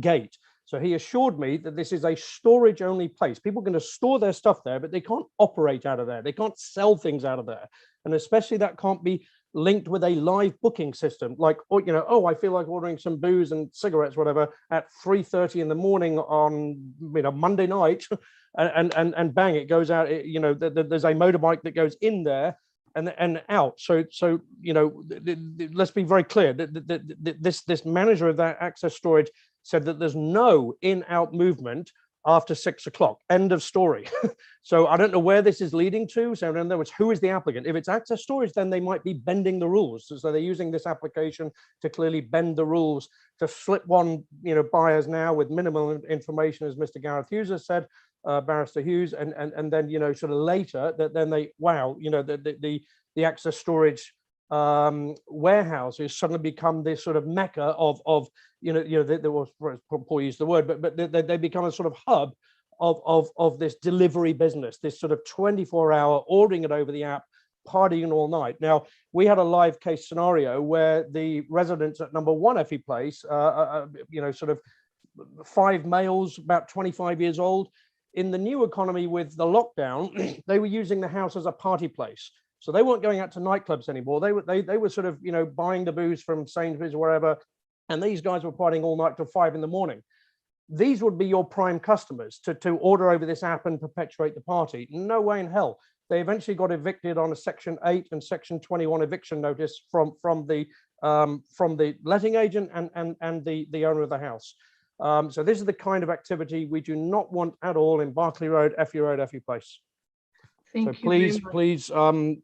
gate. So he assured me that this is a storage-only place. People are going to store their stuff there, but they can't operate out of there. They can't sell things out of there. And especially that can't be linked with a live booking system, like, oh, I feel like ordering some booze and cigarettes, whatever, at 3:30 in the morning on, Monday night, and bang, it goes out. There's a motorbike that goes in there and out. So let's be very clear. This manager of that Access Storage said that there's no in-out movement after 6 o'clock. End of story. So I don't know where this is leading to. So in other words, who is the applicant? If it's Access Storage, then they might be bending the rules. So they're using this application to clearly bend the rules, to slip one, buyers now with minimal information, as Mr. Gareth Hughes has said, Barrister Hughes, and then sort of later that then they, wow, the Access Storage warehouse has suddenly become this sort of mecca of there was, Paul used the word, but they become a sort of hub of this delivery business, this sort of 24-hour ordering it over the app, partying all night. Now, we had a live case scenario where the residents at number 1 Effie Place, sort of 5 males, about 25 years old, in the new economy with the lockdown, they were using the house as a party place. So they weren't going out to nightclubs anymore. They were sort of, buying the booze from Sainsbury's or wherever, and these guys were partying all night till 5 in the morning. These would be your prime customers to order over this app and perpetuate the party. No way in hell. They eventually got evicted on a Section 8 and Section 21 eviction notice from the letting agent and the owner of the house. So this is the kind of activity we do not want at all in Berkeley Road, Effie Place. So please do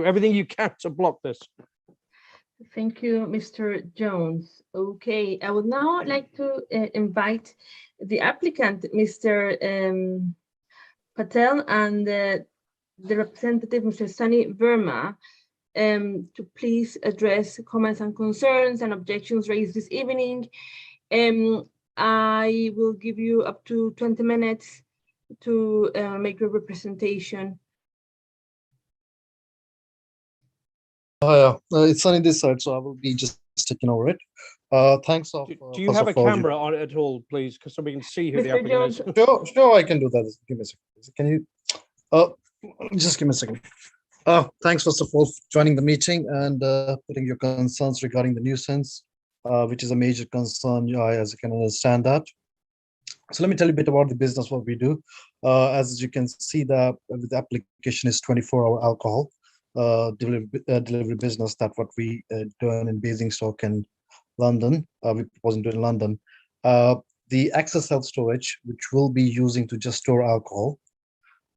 everything you can to block this. Thank you, Mr. Jones. Okay, I would now like to invite the applicant, Mr. Patel, and the representative, Mr. Sunny Verma, to please address comments and concerns and objections raised this evening. I will give you up to 20 minutes to make your representation. It's Sunny this side, so I will be just taking over it. Thanks. Do you have a camera on it at all, please, because so we can see who the applicant is? Sure, I can do that. Give me a second. Can you just give me a second? Thanks, first of all, for joining the meeting and putting your concerns regarding the nuisance, which is a major concern, as you can understand that. So let me tell you a bit about the business, what we do. As you can see, the application is 24-hour alcohol delivery business. That's what we doing in Basingstoke and London. We proposing to in London. The Access self-storage, which we'll be using to just store alcohol,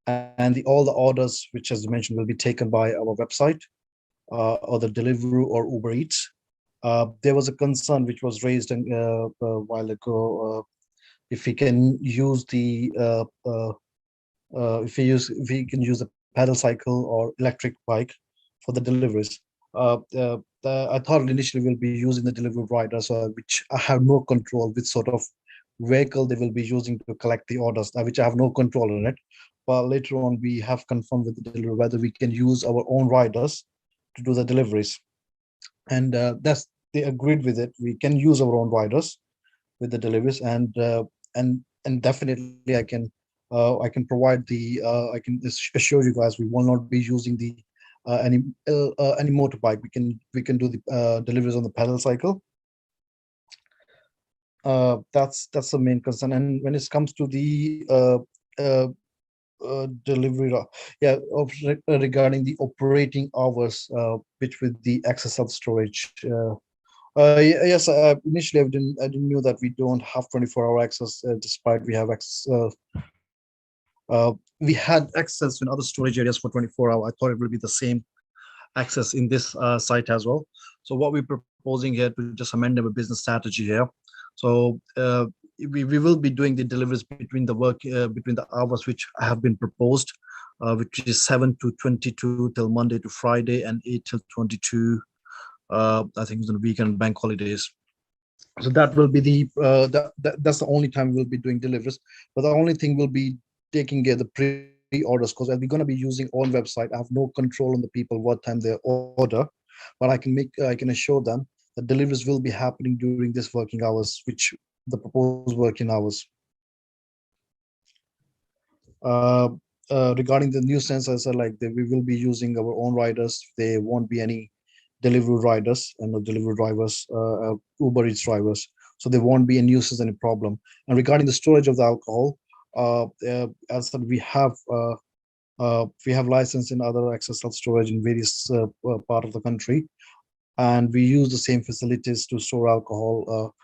and all the orders, which as you mentioned, will be taken by our website, or the Deliveroo or Uber Eats. There was a concern which was raised a while ago. If we can use the if we can use a pedal cycle or electric bike for the deliveries. I thought initially we'll be using the delivery riders, which I have no control which sort of vehicle they will be using to collect the orders, which I have no control on it. But later on, we have confirmed with the delivery whether we can use our own riders to do the deliveries, and they agreed with it. We can use our own riders with the deliveries, and definitely I can provide the I can assure you guys we will not be using the any motorbike. We can do the deliveries on the pedal cycle. That's the main concern. And when it comes to the delivery, regarding the operating hours, which with the access self-storage. Yes, initially I didn't know that we don't have 24-hour access, despite we have access. We had access in other storage areas for 24 hours. I thought it would be the same access in this site as well. So what we're proposing here to just amend our business strategy here. So we will be doing the deliveries between the hours which have been proposed, which is 7 to 22 till Monday to Friday, and 8 till 22. I think it's on the weekend bank holidays. So that will be that's the only time we'll be doing deliveries. But the only thing we'll be taking the pre-orders, because we're going to be using own website. I have no control on the people what time they order, but I can assure them that deliveries will be happening during this working hours, which the proposed working hours. Regarding the new sensors, we will be using our own riders. There won't be any delivery riders and no delivery drivers, Uber Eats drivers. So there won't be any nuisance, any problem. And regarding the storage of the alcohol, as said, we have license in other access self-storage in various part of the country, and we use the same facilities to store alcohol.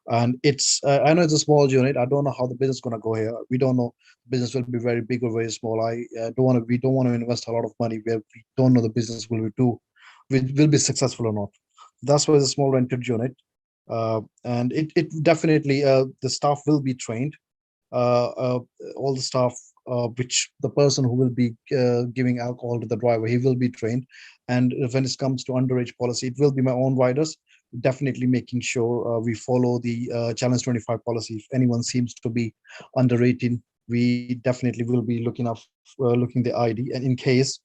And it's I know it's a small unit. I don't know how the business is going to go here. We don't know business will be very big or very small. We don't want to invest a lot of money where we don't know the business will be successful or not. That's why it's a small rented unit, and it definitely the staff will be trained. All the staff, which the person who will be giving alcohol to the driver, he will be trained. And when it comes to underage policy, it will be my own riders, definitely making sure we follow the Challenge 25 policy. If anyone seems to be under 18, we definitely will be looking the ID, and in case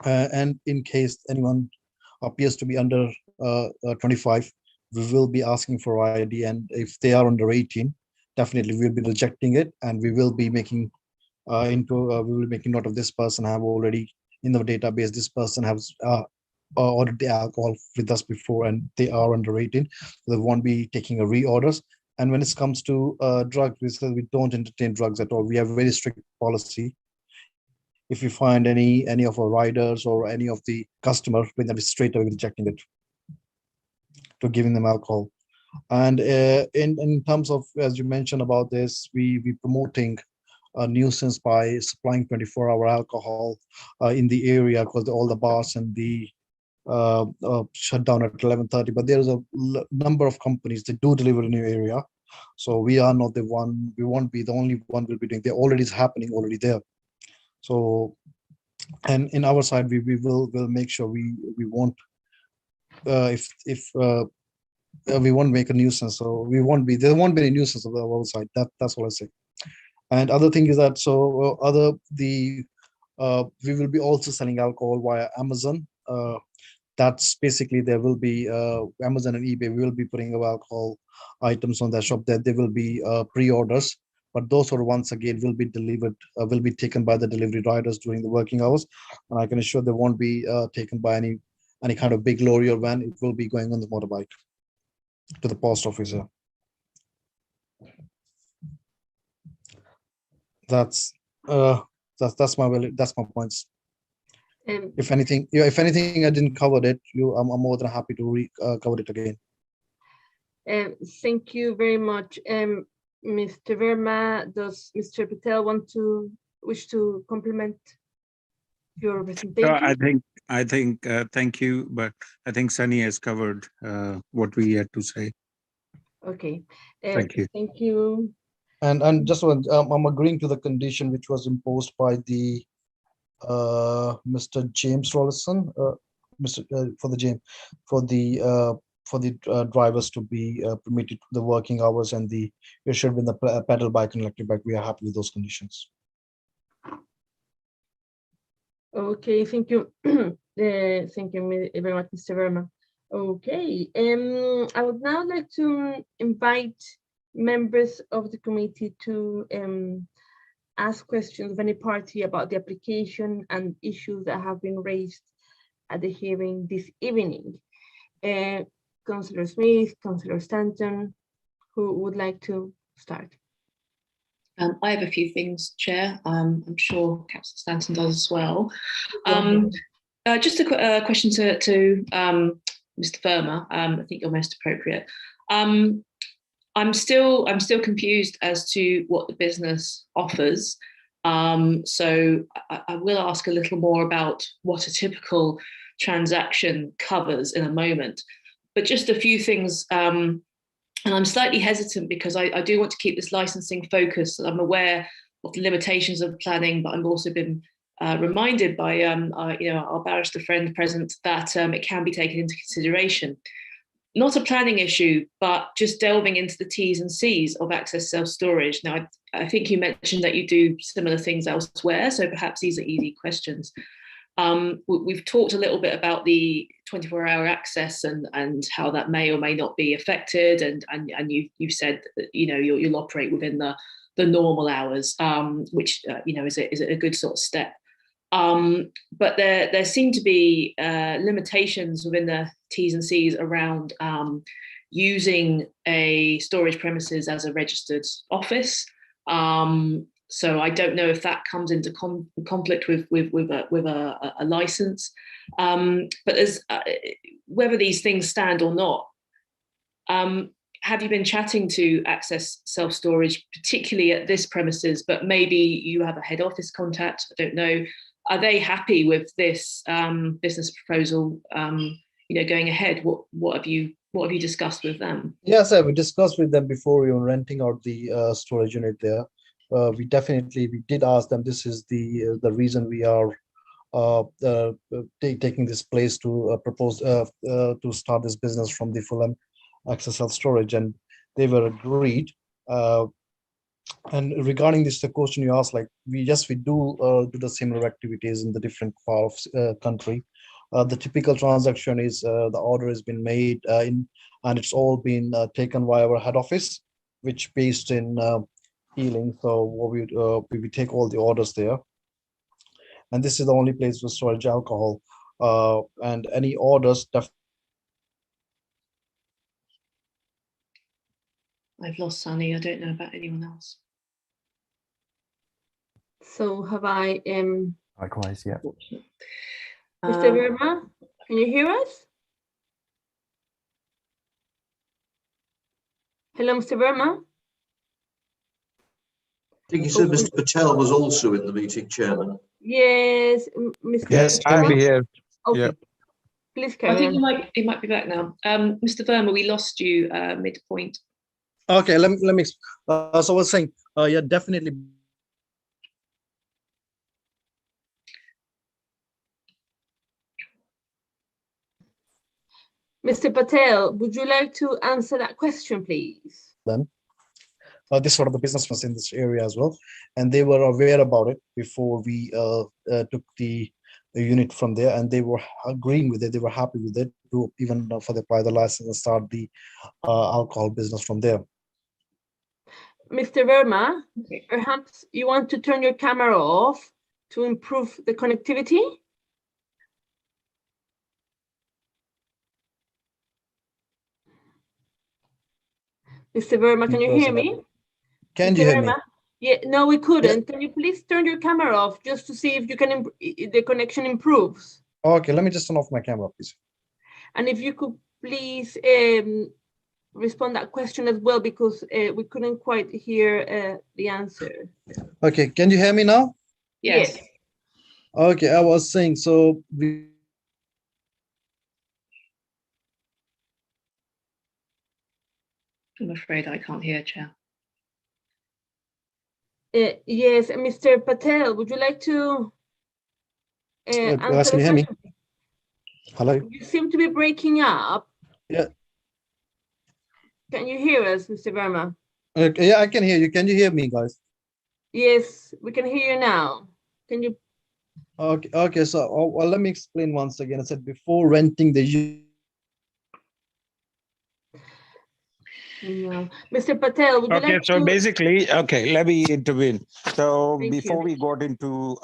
and in case anyone appears to be under 25, we will be asking for ID, and if they are under 18, definitely we'll be rejecting it, and we will be making note of this person have already in the database. This person has ordered the alcohol with us before, and they are under 18. So they won't be taking a reorders. And when it comes to drugs, we don't entertain drugs at all. We have a very strict policy. If we find any of our riders or any of the customers, we're going to be straight away rejecting it to giving them alcohol. And in terms of, as you mentioned about this, we promoting a nuisance by supplying 24-hour alcohol in the area, because all the bars and the shut down at 11:30. But there's a number of companies that do deliver in your area, so we are not the one. We won't be the only one will be doing. There already is happening already there. So, and in our side, we will make sure we won't if we won't make a nuisance. So there won't be any nuisance on our side. That's all I say. And other thing is that we will be also selling alcohol via Amazon. That's basically there will be Amazon and eBay. We will be putting our alcohol items on their shop. That there will be pre-orders, but those are once again will be delivered, will be taken by the delivery riders during the working hours. And I can assure they won't be taken by any kind of big lorry or van. It will be going on the motorbike to the post office. That's my points. If anything I didn't cover it, I'm more than happy to cover it again. Thank you very much. Mr. Verma, does Mr. Patel wish to complement your presentation? I think thank you, but I think Sunny has covered what we had to say. Okay. Thank you. Thank you. And just one, I'm agreeing to the condition which was imposed by the Mr. James Rollison, for the drivers to be permitted the working hours and the it should be the pedal bike and electric bike. We are happy with those conditions. Okay, thank you. Thank you very much, Mr. Verma. Okay, I would now like to invite members of the committee to ask questions of any party about the application and issues that have been raised at the hearing this evening. Councillor Smith, Councillor Stanton, who would like to start? I have a few things, Chair. I'm sure Councillor Stanton does as well. Just a question to Mr. Verma. I think you're most appropriate. I'm still confused as to what the business offers. So I will ask a little more about what a typical transaction covers in a moment. But just a few things, and I'm slightly hesitant because I do want to keep this licensing focused. I'm aware of the limitations of planning, but I've also been reminded by our barrister friend present that it can be taken into consideration. Not a planning issue, but just delving into the T's and C's of access self-storage. Now, I think you mentioned that you do similar things elsewhere, so perhaps these are easy questions. We've talked a little bit about the 24-hour access and how that may or may not be affected, and you've said that you'll operate within the normal hours, which is a good sort of step. But there seem to be limitations within the T's and C's around using a storage premises as a registered office. So I don't know if that comes into conflict with a license. But as whether these things stand or not, have you been chatting to Access Self-Storage, particularly at this premises, but maybe you have a head office contact? I don't know. Are they happy with this business proposal? Going ahead. What have you discussed with them? Yes, sir. We discussed with them before even renting out the storage unit there. We did ask them. This is the reason we are taking this place to propose to start this business from the Fulham Access Self-Storage, and they were agreed. And regarding this, the question you asked, like we do the similar activities in the different parts of country. The typical transaction is the order has been made and it's all been taken via our head office, which based in Ealing. So we take all the orders there, and this is the only place for storage alcohol and any orders. I've lost Sunny. I don't know about anyone else. So have I. Likewise, yeah. Mr. Verma, can you hear us? Hello, Mr. Verma. I think you said Mr. Patel was also in the meeting, Chairman. Yes, Mr. Yes, Patel. I'm here. Okay. Yeah. Please I carry think on. he might be back now. Mr. Verma, we lost you midpoint. Okay, let me. So I was saying, yeah, definitely. Mr. Patel, would you like to answer that question, please? Then this sort of the business was in this area as well, and they were aware about it before we took the unit from there, and they were agreeing with it. They were happy with it to even for the apply the license and start the alcohol business from there. Mr. Verma, perhaps you want to turn your camera off to improve the connectivity? Mr. Verma, can you hear me? Can Mr. you hear me? Verma? Yeah, no, we couldn't. Can you please turn your camera off just to see if you can the connection improves? Okay, let me just turn off my camera, please. And if you could please respond that question as well, because we couldn't quite hear the answer. Okay, can you hear me now? Yes. Okay, I was saying, so I'm afraid I can't hear, Chair. Yes, Mr. Patel, would you like to Guys, can you hear me? Hello? You seem to be breaking up. Yeah. Can you hear us, Mr. Verma? Okay, yeah, I can hear you. Can you hear me, guys? Yes, we can hear you now. Can you? Okay, so well, let me explain once again. I said before renting the Yeah. Mr. Patel, would you Okay, like so to? basically, okay, let me intervene. So Thank before you. we got into,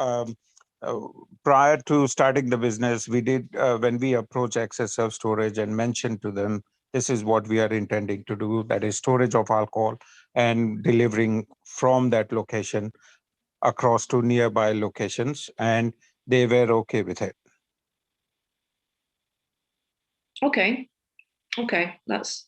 prior to starting the business, we did, when we approach access self-storage and mentioned to them, this is what we are intending to do, that is storage of alcohol and delivering from that location across to nearby locations, and they were okay with it. Okay. Okay, that's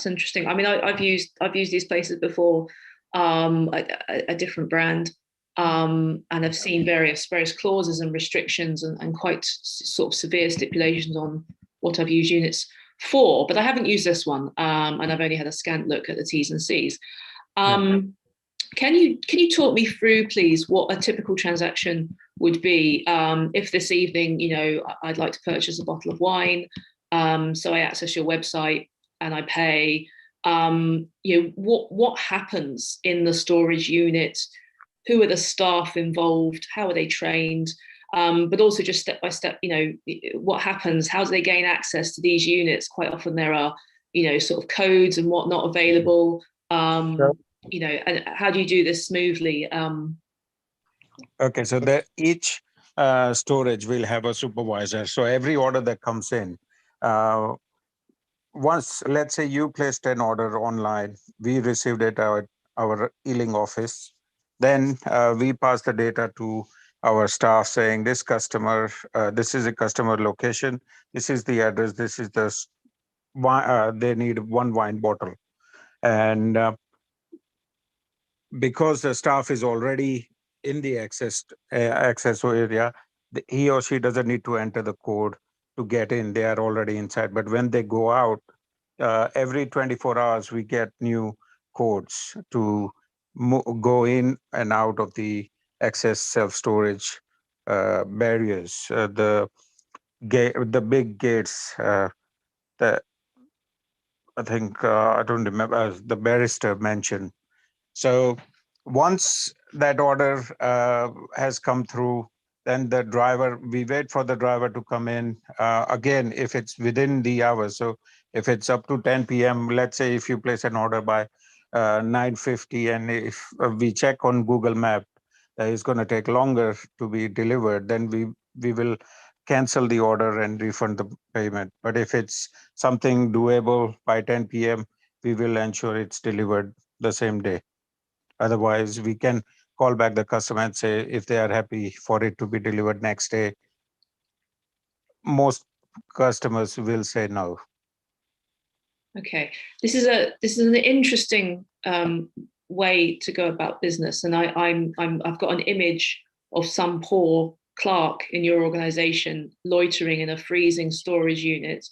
interesting. I mean, I've used these places before, a different brand, and I've seen various clauses and restrictions and quite sort of severe stipulations on what I've used units for. But I haven't used this one, and I've only had a scant look at the T's and C's. Can you talk me through, please, what a typical transaction would be if this evening, you know, I'd like to purchase a bottle of wine. So I access your website and I pay. You know, what happens in the storage unit? Who are the staff involved? How are they trained? But also just step by step, you know, what happens? How do they gain access to these units? Quite often there are, you know, sort of codes and whatnot available. You know, and how do you do this smoothly? Okay, so each storage will have a supervisor. So every order that comes in, once, let's say you placed an order online, we received it at our Ealing office. Then we pass the data to our staff saying this customer, this is a customer location, this is the address, this is the they need one wine bottle. And because the staff is already in the access area, he or she doesn't need to enter the code to get in. They are already inside. But when they go out, every 24 hours, we get new codes to go in and out of the access self-storage barriers. The big gates, that I think, I don't remember, the barrister mentioned. So once that order has come through, then we wait for the driver to come in. Again, if it's within the hours, so if it's up to 10 p.m., let's say if you place an order by 9:50, and if we check on Google Map, it's going to take longer to be delivered, then we will cancel the order and refund the payment. But if it's something doable by 10 p.m., we will ensure it's delivered the same day. Otherwise, we can call back the customer and say if they are happy for it to be delivered next day. Most customers will say no. Okay, this is an interesting way to go about business, and I've got an image of some poor clerk in your organization loitering in a freezing storage unit,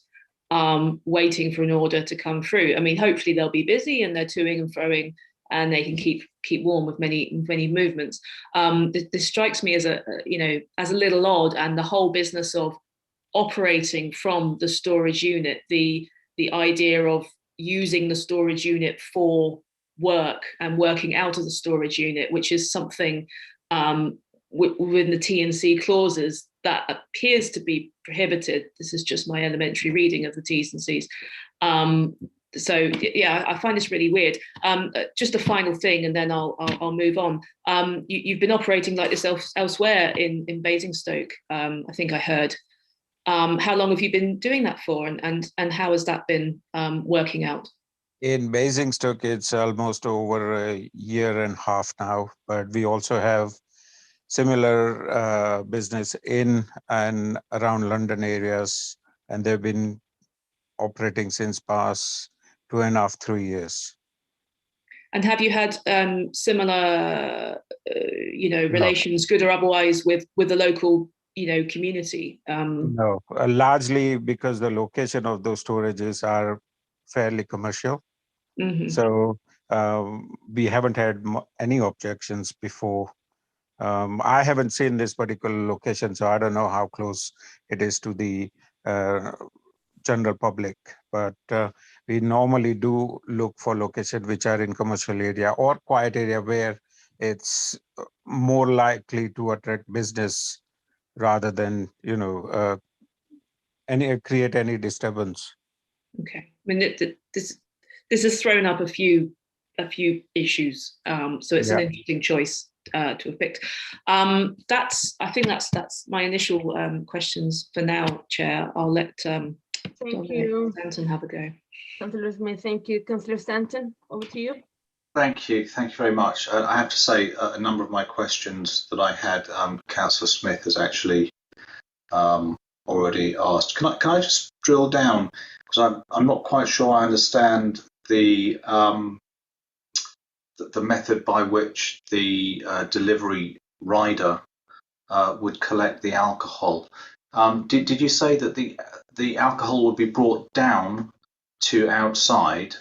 waiting for an order to come through. I mean, hopefully they'll be busy and they're toing and froing, and they can keep warm with many movements. This strikes me as as a little odd, and the whole business of operating from the storage unit, the idea of using the storage unit for work and working out of the storage unit, which is something within the T&C clauses that appears to be prohibited. This is just my elementary reading of the T's and C's. So yeah, I find this really weird. Just a final thing, and then I'll move on. You've been operating like this elsewhere in Basingstoke, I think I heard. How long have you been doing that for, and how has that been working out? In Basingstoke, it's almost over a year and a half now, but we also have similar business in and around London areas, and they've been operating since past 2.5, 3 years. And have you had similar, relations, good or otherwise, with the local, community? No, largely because the location of those storages are fairly commercial. Mm-hmm. So we haven't had any objections before I haven't seen this particular location, so I don't know how close it is to the general public, but we normally do look for locations which are in commercial area or quiet area where it's more likely to attract business rather than, create any disturbance. Okay, I mean, this has thrown up a few issues, so it's an interesting choice to have picked. I think that's my initial questions for now, Chair. I'll let Thank you, Stanton have a go. Councillor Smith. Thank you, Councillor Stanton. Over to you. Thank you very much. I have to say a number of my questions that I had, Councillor Smith has actually already asked. Can I just drill down, because I'm not quite sure I understand the method by which the delivery rider would collect the alcohol. Did you say that the alcohol would be brought down to outside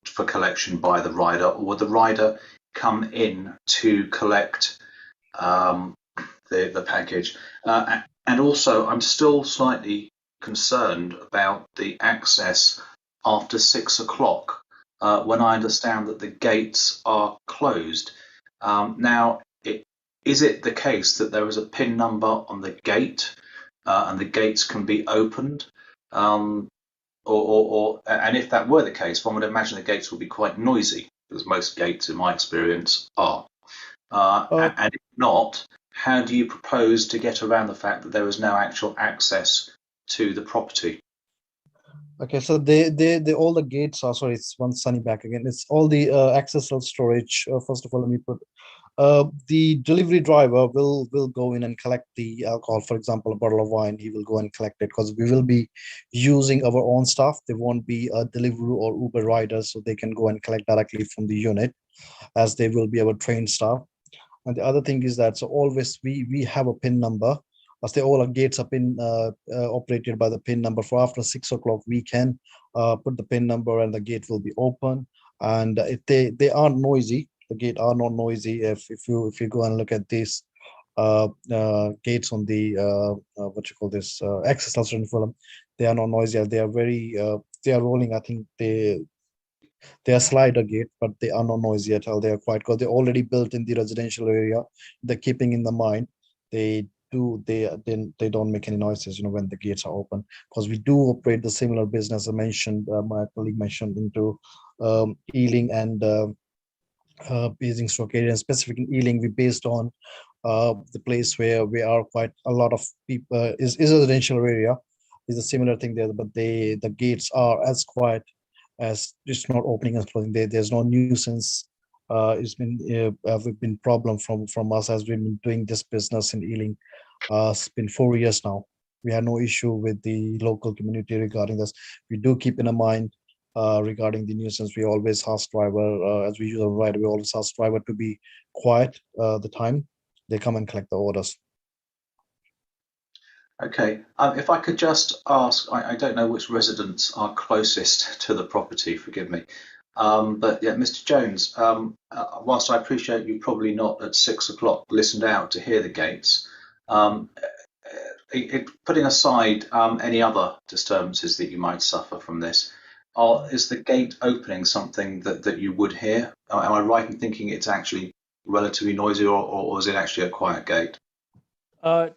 for collection by the rider, or would the rider come in to collect the package? And also, I'm still slightly concerned about the access after 6 o'clock, when I understand that the gates are closed. Now, is it the case that there is a PIN number on the gate and the gates can be opened? And if that were the case, one would imagine the gates would be quite noisy, because most gates, in my experience, are. And if not, how do you propose to get around the fact that there is no actual access to the property? Okay, so they all the gates are, sorry, it's one Sunny back again. It's all the accessible storage. First of all, let me put the delivery driver will go in and collect the alcohol. For example, a bottle of wine, he will go and collect it, because we will be using our own staff. There won't be a Deliveroo or Uber riders, so they can go and collect directly from the unit, as they will be our trained staff. And the other thing is that, so always we have a PIN number, as they all our gates are PIN operated by the PIN number. For after 6 o'clock, we can put the PIN number and the gate will be open. And if they aren't noisy, the gate are not noisy. If you go and look at these gates on the access house in Fulham, they are not noisy. They are very they are rolling. I think they are slider gate, but they are not noisy at all. They are quite good. They're already built in the residential area. They're keeping in the mind. They don't make any noises, when the gates are open, because we do operate the similar business I mentioned, my colleague mentioned, into Ealing and Basingstoke area. Specific in Ealing, we based on the place where we are quite a lot of people is a residential area. Is a similar thing there, but the gates are as quiet as just not opening and closing. There's no nuisance. It's been problem from us as we've been doing this business in Ealing. It's been 4 years now. We had no issue with the local community regarding this. We do keep in mind regarding the nuisance. We always ask driver, as we use a rider, we always ask driver to be quiet the time they come and collect the orders. Okay, if I could just ask, I don't know which residents are closest to the property, forgive me. But yeah, Mr. Jones, whilst I appreciate you probably not at 6 o'clock listened out to hear the gates, putting aside any other disturbances that you might suffer from this, is the gate opening something that you would hear? Am I right in thinking it's actually relatively noisy, or is it actually a quiet gate? There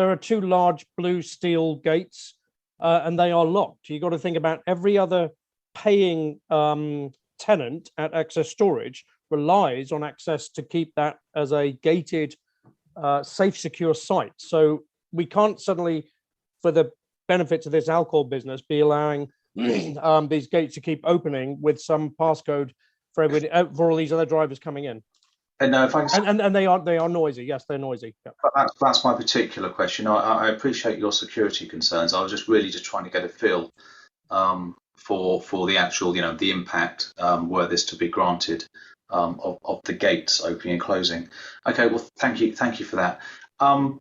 are two large blue steel gates, and they are locked. You got to think about every other paying tenant at Access Storage relies on Access to keep that as a gated, safe, secure site. So we can't suddenly, for the benefits of this alcohol business, be allowing these gates to keep opening with some passcode for everybody, for all these other drivers coming in. And no, if I can... and they are noisy. Yes, they're noisy. Yeah. But that's my particular question. I appreciate your security concerns. I was just trying to get a feel for the actual, the impact were this to be granted of the gates opening and closing. Okay, well, thank you for that. Is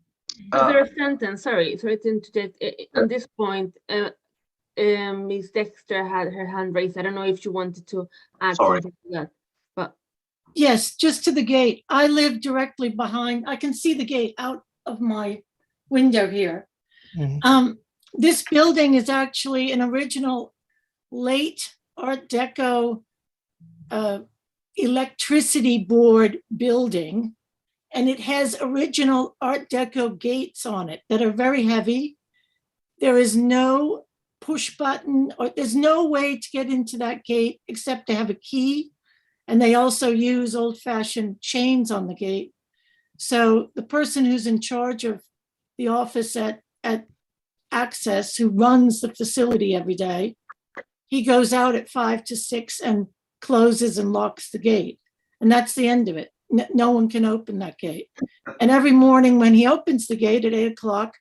there a sentence? Sorry to interject. On this point, Ms. Dexter had her hand raised. I don't know if she wanted to add something to that. Yes, just to the gate. I live directly behind, I can see the gate out of my window here. Mhm. This building is actually an original late Art Deco electricity board building, and it has original Art Deco gates on it that are very heavy. There is no push button, or there's no way to get into that gate except to have a key. And they also use old-fashioned chains on the gate. So the person who's in charge of the office at Access, who runs the facility every day, he goes out at 5 to 6 and closes and locks the gate. And that's the end of it. No one can open that gate. And every morning when he opens the gate at 8 o'clock,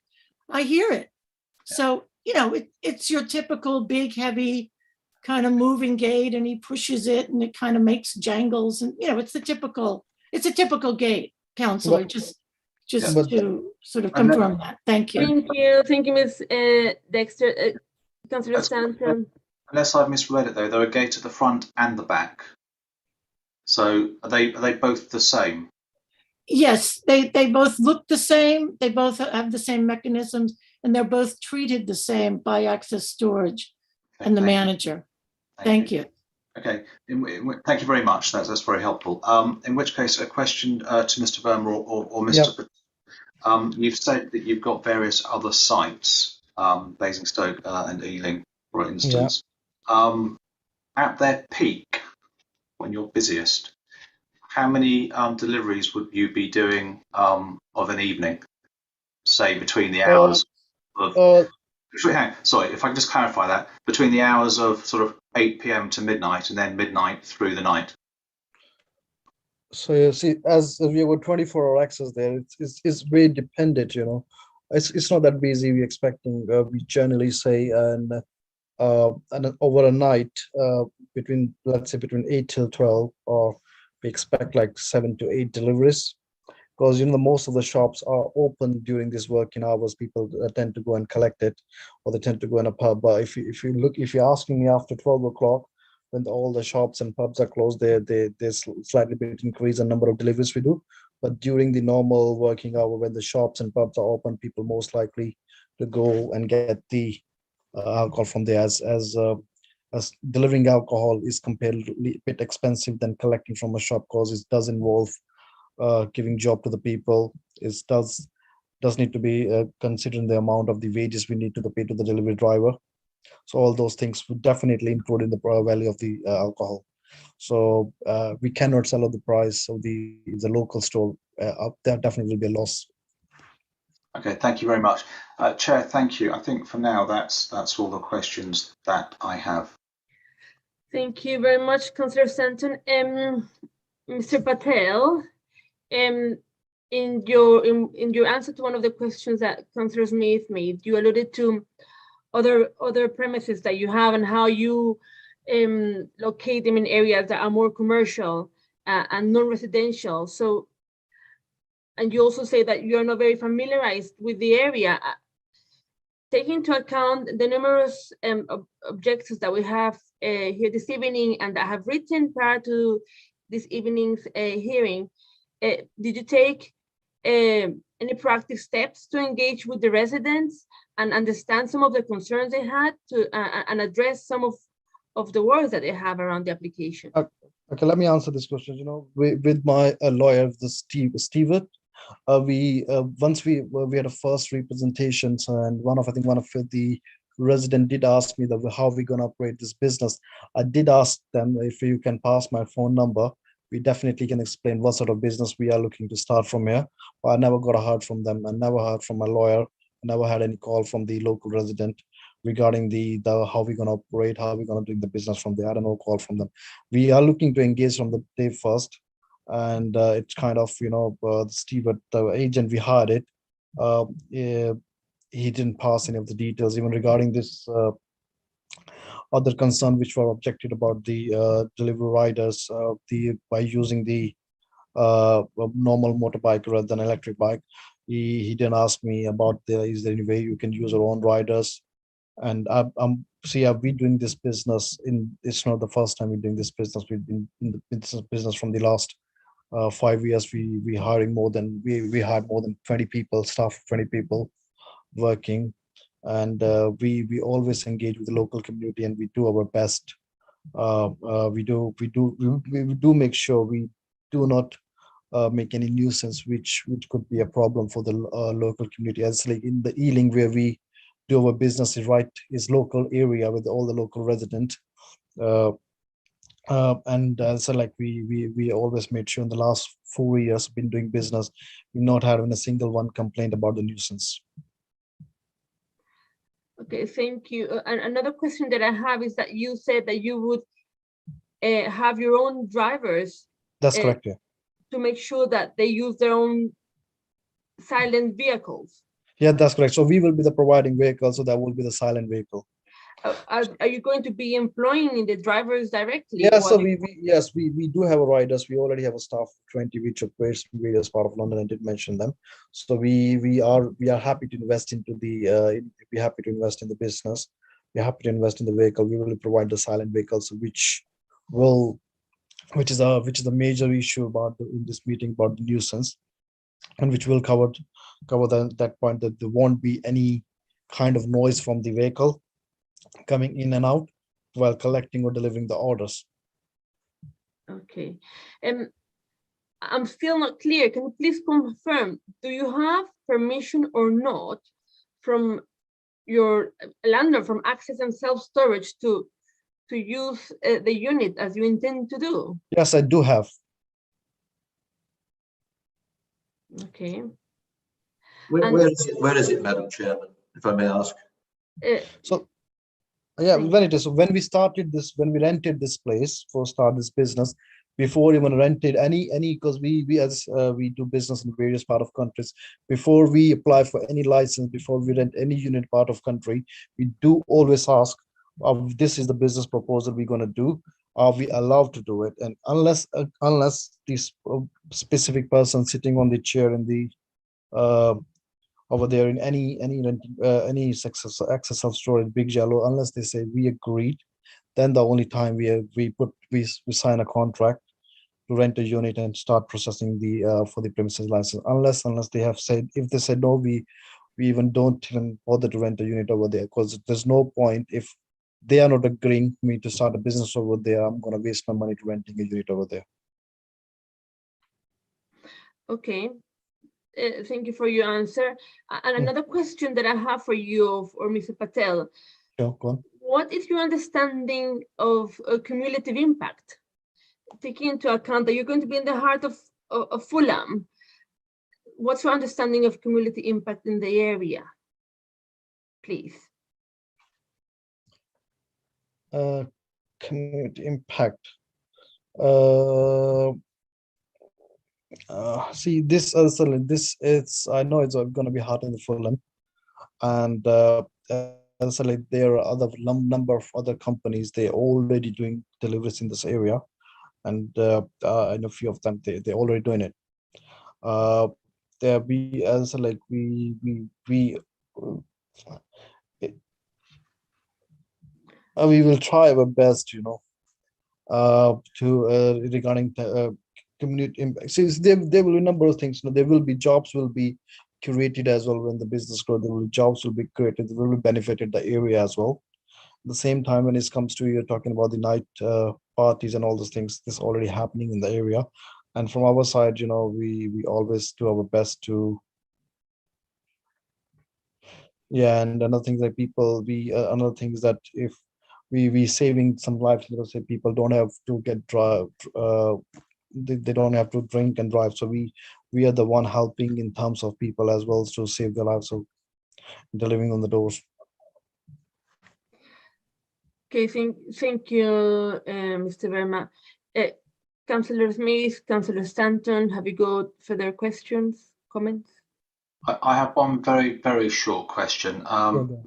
I hear it. So, it's your typical big, heavy kind of moving gate, and he pushes it and it kind of makes jangles. And, it's a typical gate, Counselor, But- just But- to sort of And then- confirm that. Thank you. Thank you, Ms. Dexter. Councillor That's- Stanton. Unless I've misread it, though, there are gates at the front and the back. So are they both the same? Yes, they both look the same. They both have the same mechanisms, and they're both treated the same by Access Storage and the Thank you. manager. Thank you. Okay, thank you very much. That's very helpful. In which case, a question to Mr. Verma or Mr. You've said that you've got various other sites, Basingstoke and Ealing, for instance. At their peak, when you're busiest, how many deliveries would you be doing of an evening, say between the hours of? Sorry, if I can just clarify that, between the hours of sort of 8 p.m. to midnight and then midnight through the night. So you see, as we have got 24-hour access there, it's very dependent, It's not that busy we're expecting. We generally say and over a night between, let's say, between 8 till 12, or we expect like 7 to 8 deliveries, because most of the shops are open during these working hours. People tend to go and collect it, or they tend to go in a pub. But if you're asking me after 12 o'clock, when all the shops and pubs are closed, there's slightly bit increase in number of deliveries we do. But during the normal working hour, when the shops and pubs are open, people most likely to go and get the alcohol from there, as delivering alcohol is comparatively a bit expensive than collecting from a shop, because it does involve giving job to the people. It does need to be considering the amount of the wages we need to pay to the delivery driver. So all those things would definitely include in the value of the alcohol. So we cannot sell at the price of the local store. There definitely will be a loss. Okay, thank you very much. Chair, thank you. I think for now that's all the questions that I have. Thank you very much, Councillor Stanton. Mr. Patel, in your answer to one of the questions that Councillor Smith made, you alluded to other premises that you have and how you locate them in areas that are more commercial and non-residential. So, and you also say that you are not very familiarized with the area. Taking into account the numerous objectives that we have here this evening and that have written prior to this evening's hearing, did you take any proactive steps to engage with the residents and understand some of the concerns they had and address some of the worries that they have around the application? Okay, let me answer this question. With my lawyer, Stewart, once we had a first representations, and one of the resident did ask me that how are we going to operate this business. I did ask them if you can pass my phone number. We definitely can explain what sort of business we are looking to start from here. But I never got a heard from them. I never heard from my lawyer. I never had any call from the local resident regarding the how we're going to operate, how we're going to do the business from there. I don't know, call from them. We are looking to engage from the day first. And it's kind of, Stewart, the agent we hired it, he didn't pass any of the details, even regarding this other concern which were objected about the delivery riders, by using the normal motorbike rather than electric bike. He didn't ask me about is there any way you can use our own riders. And I've been doing this business it's not the first time we're doing this business. We've been in the business from the last 5 years, we hiring more than we hired more than 20 people, staff 20 people working, and we always engage with the local community, and we do our best. We do make sure we do not make any nuisance which could be a problem for the local community. As like in the Ealing, where we do our business is local area with all the local resident. And so like we always made sure in the last 4 years been doing business, we're not having a single one complaint about the nuisance. Okay, thank you. And another question that I have is that you said that you would have your own drivers. That's correct, yeah. To make sure that they use their own silent vehicles. Yeah, that's correct. So we will be the providing vehicle, so that will be the silent vehicle. Are you going to be employing the drivers directly? Yeah, so we do have riders. We already have a staff of 20 which are based in various parts of London. I did mention them. So we are happy to invest into the we're happy to invest in the business. We're happy to invest in the vehicle. We will provide the silent vehicles, which is a major issue about in this meeting about the nuisance, and which will cover that point, that there won't be any kind of noise from the vehicle coming in and out while collecting or delivering the orders. Okay. I'm still not clear. Can you please confirm, do you have permission or not from your landlord, from Access and Self-Storage to use the unit as you intend to do? Yes, I do have. Okay. Where is it, Madam Chairman, if I may ask? So yeah, when we started this, when we rented this place for start this business, before even rented any because we do business in various part of countries, before we apply for any license, before we rent any unit part of country, we do always ask, this is the business proposal we're going to do, are we allowed to do it? And unless this specific person sitting on the chair in the over there in any access self-storage big yellow, unless they say we agreed, then the only time we sign a contract to rent a unit and start processing the for the premises license. Unless they have said, if they said no, we even don't even bother to rent a unit over there, because there's no point. If they are not agreeing for me to start a business over there, I'm going to waste my money to renting a unit over there. Okay. Thank you for your answer. And another question that I have for you, or Mr. Patel. Sure, go on. What is your understanding of cumulative impact? Taking into account that you're going to be in the heart of Fulham, what's your understanding of cumulative impact in the area, please? Community impact. See, this I know it's going to be hard in the Fulham, and there are other number of other companies, they're already doing deliveries in this area, and I know a few of them, they're already doing it. We will try our best, regarding community impact. So there will be a number of things. There will be jobs will be created as well when the business grows. There will be jobs will be created. There will be benefited the area as well. At the same time, when it comes to, you're talking about the night parties and all those things, this already happening in the area. And from our side, we always do our best to. Yeah, and another thing that another thing is that if we saving some lives, say people don't have to get drive. They don't have to drink and drive, so we are the one helping in terms of people as well to save their lives, so delivering on the doors. Okay, thank you, Mr. Verma. Councillor Smith, Councillor Stanton, have you got further questions, comments? I have one very, very short question,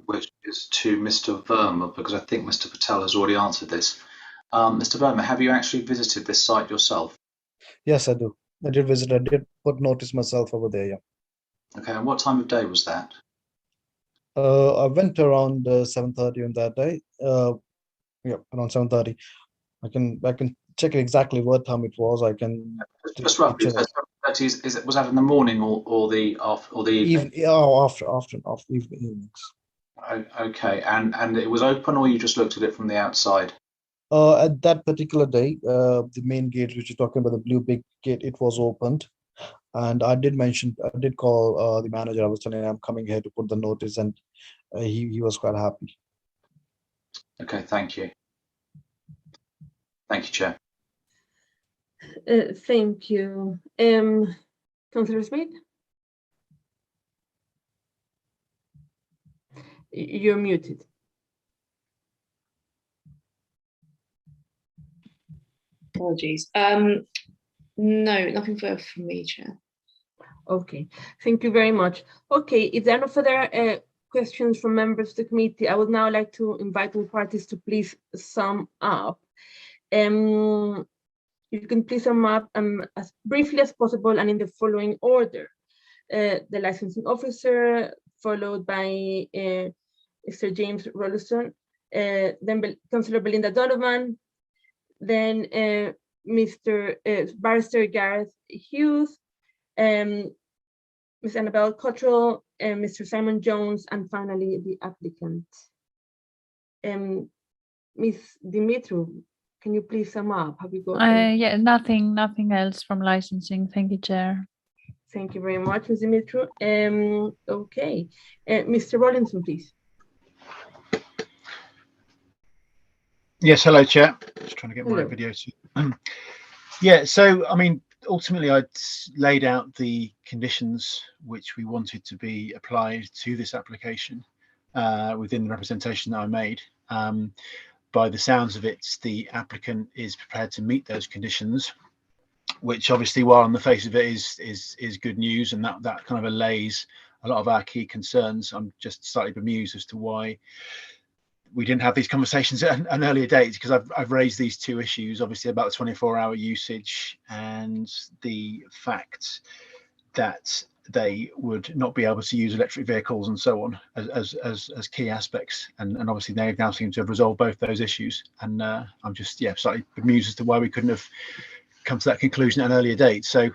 which is to Mr. Verma, because I think Mr. Patel has already answered this. Mr. Verma, have you actually visited this site yourself? Yes, I do. I did visit. I did put notice myself over there. Yeah. Okay, and what time of day was that? I went around 7:30 on that day. Yeah, around 7:30. I can check exactly what time it was. I can just roughly. Was that in the morning or the evening? After evenings. Okay, and it was open, or you just looked at it from the outside? At that particular day, the main gate, which you're talking about, the blue big gate, it was opened. And I did call the manager. I was telling him I'm coming here to put the notice, and he was quite happy. Okay, thank you. Thank you, Chair. Thank you. Councillor Smith? You're muted. Apologies. No, nothing further from me, Chair. Okay, thank you very much. Okay, if there are no further questions from members of the committee, I would now like to invite all parties to please sum up. You can please sum up as briefly as possible and in the following order. The licensing officer, followed by Mr. James Rollison, then Councillor Belinda Donovan, then Mr. Barrister Gareth Hughes, Ms. Annabelle Cottrell, Mr. Simon Jones, and finally the applicant. Ms. Dimitru, can you please sum up? Have you got? Yeah, nothing else from licensing. Thank you, Chair. Thank you very much, Ms. Dimitru. Okay, Mr. Rollinson, please. Yes, hello, Chair. Just trying to get my video to. Yeah, so I mean, ultimately, I'd laid out the conditions which we wanted to be applied to this application within the representation that I made. By the sounds of it, the applicant is prepared to meet those conditions, which obviously, while on the face of it is good news, and that kind of allays a lot of our key concerns. I'm just slightly bemused as to why we didn't have these conversations at an earlier date, because I've raised these two issues, obviously about the 24-hour usage and the fact that they would not be able to use electric vehicles and so on as key aspects, and obviously they now seem to have resolved both those issues, and I'm just slightly bemused as to why we couldn't have come to that conclusion at an earlier date. So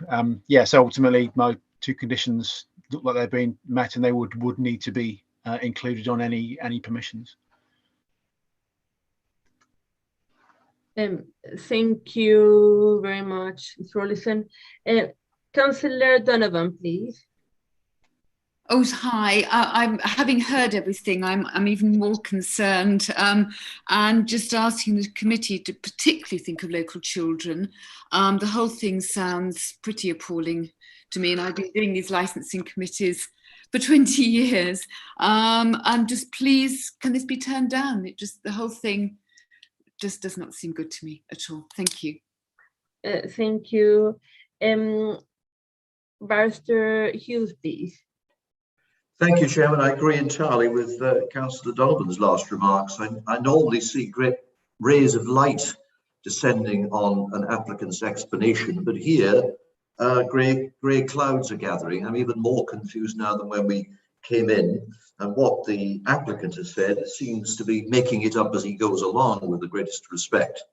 so ultimately my two conditions look like they've been met, and they would need to be included on any permissions. Thank you very much, Mr. Rollison. Councillor Donovan, please. Oh, hi. I'm having heard everything. I'm even more concerned, and just asking the committee to particularly think of local children. The whole thing sounds pretty appalling to me, and I've been doing these licensing committees for 20 years. And just please, can this be turned down? The whole thing just does not seem good to me at all. Thank you. Thank you. Barrister Hughes, please. Thank you, Chairman. I agree entirely with Councillor Donovan's last remarks. I normally see great rays of light descending on an applicant's explanation, but here grey clouds are gathering. I'm even more confused now than when we came in, and what the applicant has said seems to be making it up as he goes along, with the greatest respect.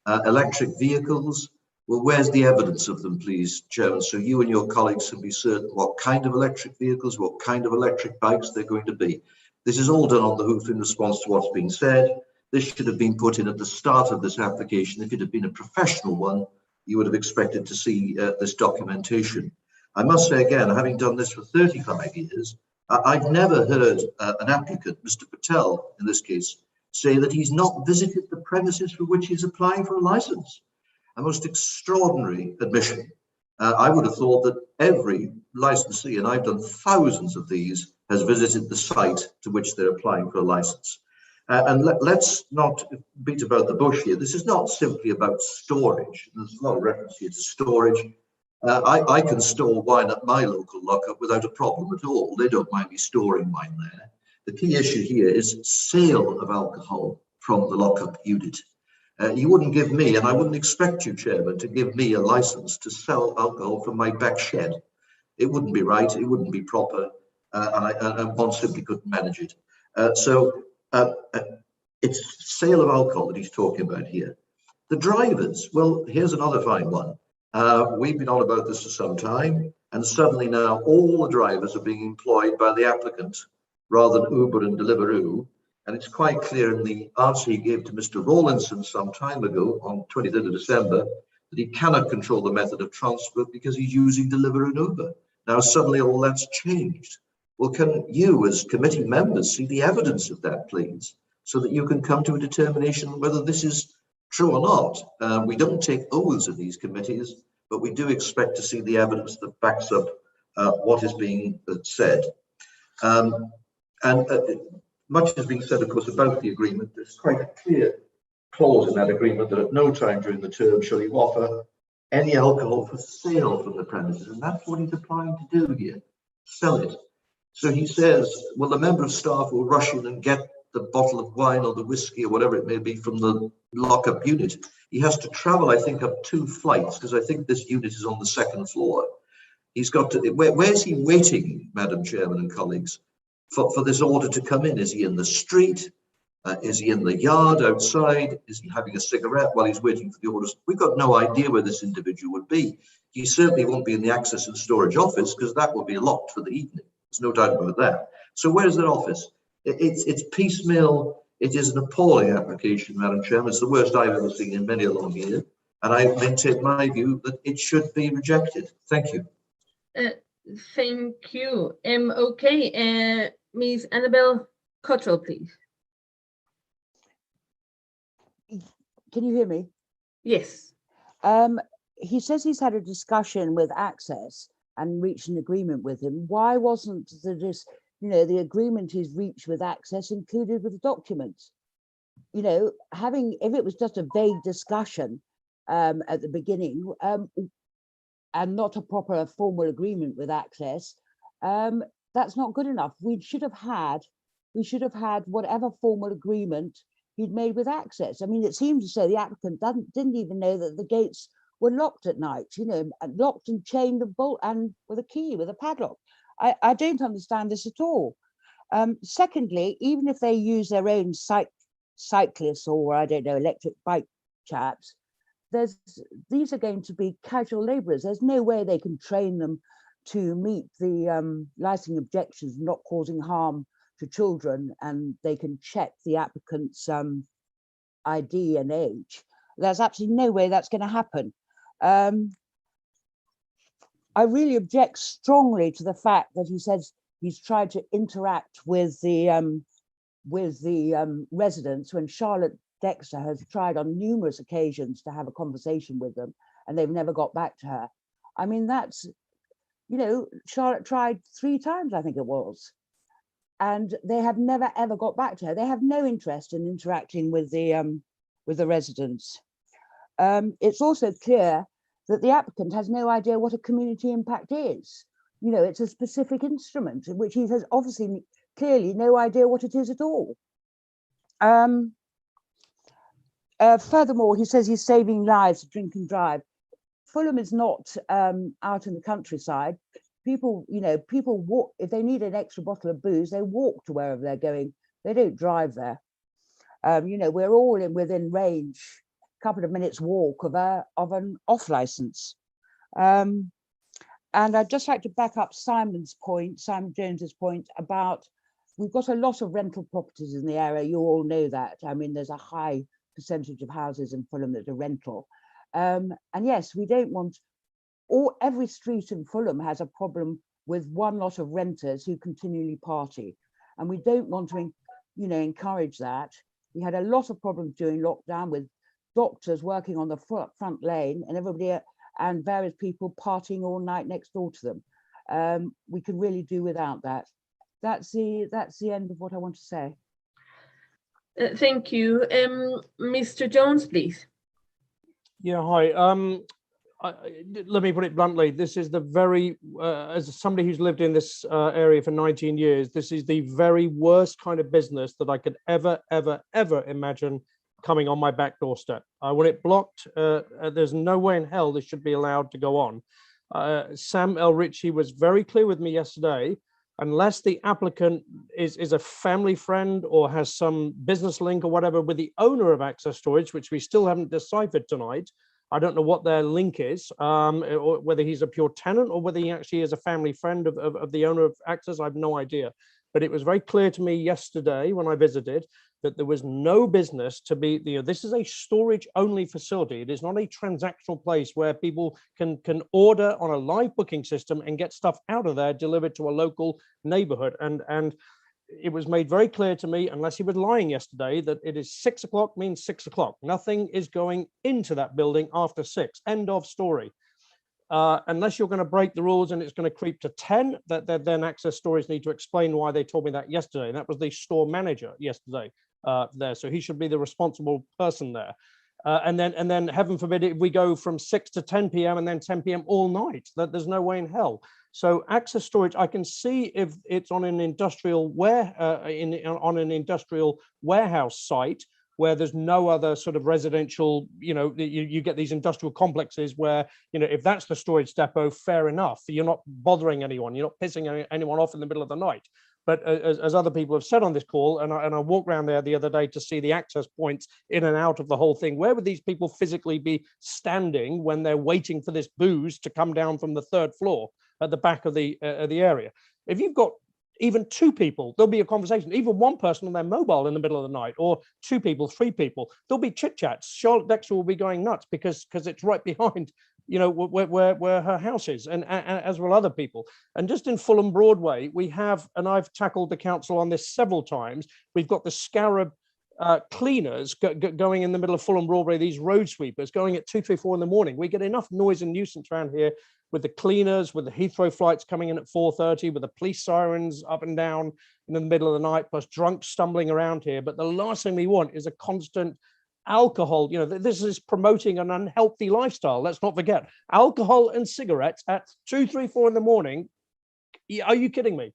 Electric vehicles, well, where's the evidence of them, please, Chairman, so you and your colleagues can be certain what kind of electric vehicles, what kind of electric bikes they're going to be. This is all done on the hoof in response to what's being said. This should have been put in at the start of this application. If it had been a professional one, you would have expected to see this documentation. I must say again, having done this for 35 years, I've never heard an applicant, Mr. Patel in this case, say that he's not visited the premises for which he's applying for a license. A most extraordinary admission. I would have thought that every licensee, and I've done thousands of these, has visited the site to which they're applying for a license. And let's not beat about the bush here. This is not simply about storage. There's a lot of reference here to storage. I can store wine at my local lockup without a problem at all. They don't mind me storing wine there. The key issue here is sale of alcohol from the lockup unit. You wouldn't give me, and I wouldn't expect you, Chairman, to give me a license to sell alcohol from my back shed. It wouldn't be right, it wouldn't be proper, and one simply couldn't manage it. It's sale of alcohol that he's talking about here. The drivers, well, here's another fine one. We've been on about this for some time, and suddenly now all the drivers are being employed by the applicant rather than Uber and Deliveroo. And it's quite clear in the answer he gave to Mr. Rawlinson some time ago on 23rd of December that he cannot control the method of transport because he's using Deliveroo and Uber. Now suddenly all that's changed. Well, can you as committee members see the evidence of that, please, so that you can come to a determination whether this is true or not? We don't take oaths at these committees, but we do expect to see the evidence that backs up what is being said. Much is being said, of course, about the agreement. There's quite a clear clause in that agreement that at no time during the term shall he offer any alcohol for sale from the premises, and that's what he's applying to do here, sell it. So he says, well, the member of staff will rush in and get the bottle of wine or the whiskey or whatever it may be from the lock-up unit. He has to travel, I think, up 2 flights, because I think this unit is on the 2nd floor. He's got to, where's he waiting, Madam Chairman and colleagues, for this order to come in? Is he in the street? Is he in the yard outside? Is he having a cigarette while he's waiting for the orders? We've got no idea where this individual would be. He certainly won't be in the access and storage office, because that will be locked for the evening. There's no doubt about that. So where's that office? It's piecemeal. It is an appalling application, Madam Chairman. It's the worst I've ever seen in many a long year. And I maintain my view that it should be rejected. Thank you. Thank you. Okay, Ms. Annabel Cottrell, please. Can you hear me? Yes. He says he's had a discussion with Access and reached an agreement with him. Why wasn't the agreement he's reached with Access included with the documents? If it was just a vague discussion at the beginning and not a proper formal agreement with Access, that's not good enough. We should have had whatever formal agreement he'd made with Access. I mean, it seems as though the applicant didn't even know that the gates were locked at night, locked and chained and bolt and with a key, with a padlock. I don't understand this at all. Secondly, even if they use their own cyclists or, I don't know, electric bike chaps, these are going to be casual labourers. There's no way they can train them to meet the licensing objections, not causing harm to children, and they can check the applicant's ID and age. There's absolutely no way that's going to happen. I really object strongly to the fact that he says he's tried to interact with the residents when Charlotte Dexter has tried on numerous occasions to have a conversation with them and they've never got back to her. I mean, that's, Charlotte tried 3 times, I think it was, and they have never ever got back to her. They have no interest in interacting with the residents. It's also clear that the applicant has no idea what a community impact is. It's a specific instrument, which he has obviously clearly no idea what it is at all. Furthermore, he says he's saving lives to drink and drive. Fulham is not out in the countryside. People walk. If they need an extra bottle of booze, they walk to wherever they're going. They don't drive there. We're all within range, a couple of minutes walk of an off license. And I'd just like to back up Simon Jones's point about we've got a lot of rental properties in the area. You all know that. I mean, there's a high percentage of houses in Fulham that are rental. And yes, we don't want, every street in Fulham has a problem with one lot of renters who continually party. And we don't want to, encourage that. We had a lot of problems during lockdown with doctors working on the front lane and everybody and various people partying all night next door to them. We can really do without that. That's the end of what I want to say. Thank you. Mr. Jones, please. Yeah, hi. Let me put it bluntly. This is the very, as somebody who's lived in this area for 19 years, this is the very worst kind of business that I could ever imagine coming on my back doorstep. I want it blocked. There's no way in hell this should be allowed to go on. Sam El Ritchie was very clear with me yesterday unless the applicant is a family friend or has some business link or whatever with the owner of Access Storage, which we still haven't deciphered tonight. I don't know what their link is, or whether he's a pure tenant or whether he actually is a family friend of the owner of Access. I have no idea. But it was very clear to me yesterday when I visited that there was no business to be, this is a storage only facility. It is not a transactional place where people can order on a live booking system and get stuff out of there delivered to a local neighborhood. And it was made very clear to me, unless he was lying yesterday, that it is 6 o'clock means 6 o'clock. Nothing is going into that building after 6, end of story. Unless you're going to break the rules and it's going to creep to 10, then Access Storage need to explain why they told me that yesterday. And that was the store manager yesterday there. So he should be the responsible person there. And then heaven forbid if we go from 6 to 10 p.m. and then 10 p.m. all night, that there's no way in hell. So Access Storage, I can see if it's on an industrial on an industrial warehouse site where there's no other sort of residential, you get these industrial complexes where, if that's the storage depot, fair enough. You're not bothering anyone. You're not pissing anyone off in the middle of the night. But as other people have said on this call, and I walked around there the other day to see the access points in and out of the whole thing, where would these people physically be standing when they're waiting for this booze to come down from the 3rd floor at the back of the area? If you've got even 2 people, there'll be a conversation, even one person on their mobile in the middle of the night, or 2 people, 3 people, there'll be chit chats. Charlotte Dexter will be going nuts because it's right behind, where her house is, and as will other people. And just in Fulham Broadway, we have, and I've tackled the council on this several times, we've got the Scarab cleaners going in the middle of Fulham Broadway, these road sweepers going at 2, 3, 4 in the morning. We get enough noise and nuisance around here with the cleaners, with the Heathrow flights coming in at 4:30, with the police sirens up and down in the middle of the night, plus drunks stumbling around here. But the last thing we want is a constant alcohol. This is promoting an unhealthy lifestyle. Let's not forget alcohol and cigarettes at 2, 3, 4 in the morning. Are you kidding me?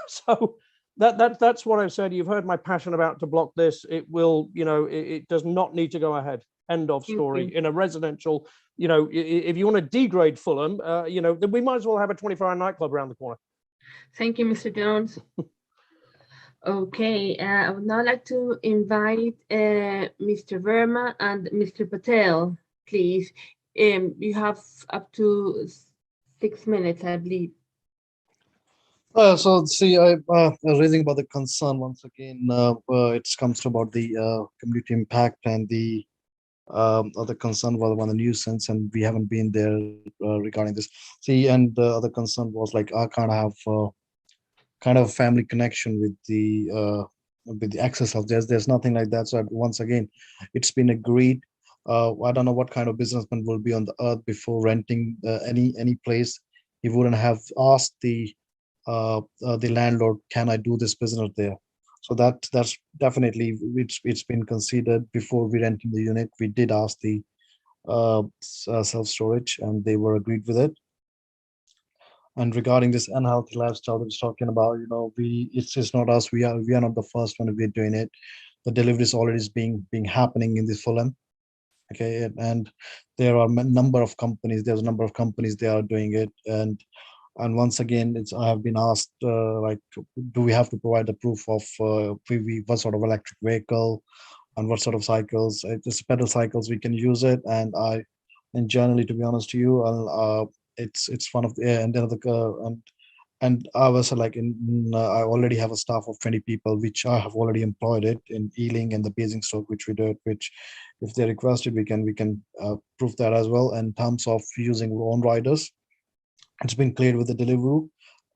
So that's what I've said. You've heard my passion about to block this. It will, it does not need to go ahead. End of story. In a residential, if you want to degrade Fulham, then we might as well have a 24-hour nightclub around the corner. Thank you, Mr. Jones. Okay, I would now like to invite Mr. Verma and Mr. Patel, please. You have up to 6 minutes, I believe. So see, I raising about the concern once again. It comes about the community impact and the other concern was about the nuisance, and we haven't been there regarding this. See, and the other concern was like I can't have kind of family connection with the access of this. There's nothing like that. So once again, it's been agreed. I don't know what kind of businessman will be on the earth before renting any place. He wouldn't have asked the landlord, can I do this business there? So that's definitely it's been considered before we rented the unit. We did ask the self-storage, and they were agreed with it. And regarding this unhealthy lifestyle that was talking about, it's not us. We are not the first one. We're doing it. The delivery is already being happening in this Fulham. Okay, and there are a number of companies. There's a number of companies they are doing it, and once again, I have been asked, do we have to provide the proof of what sort of electric vehicle and what sort of cycles? Just pedal cycles, we can use it. And generally, to be honest to you, it's one of the and I was like I already have a staff of 20 people, which I have already employed it in Ealing and the Basingstoke, which we do it. Which, if they requested, we can prove that as well. In terms of using own riders, it's been cleared with the Deliveroo,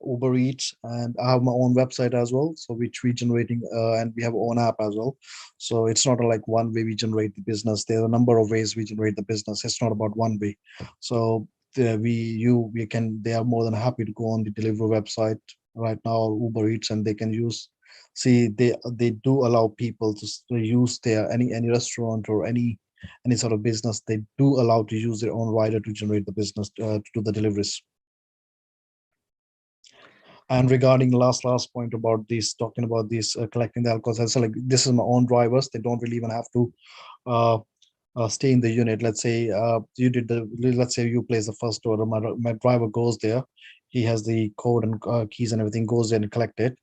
Uber Eats, and I have my own website as well. So which we generating, and we have our own app as well. So it's not like one way we generate the business. There are a number of ways we generate the business. It's not about one way. So they are more than happy to go on the Deliveroo website right now, or Uber Eats, and they can use. See, they do allow people to use their any restaurant or any sort of business. They do allow to use their own rider to generate the business to do the deliveries. And regarding the last point about this, talking about this collecting the alcohol, I said, like, this is my own drivers. They don't really even have to stay in the unit. Let's say let's say you place the first order. My driver goes there. he has the code and keys and everything, goes there and collect it,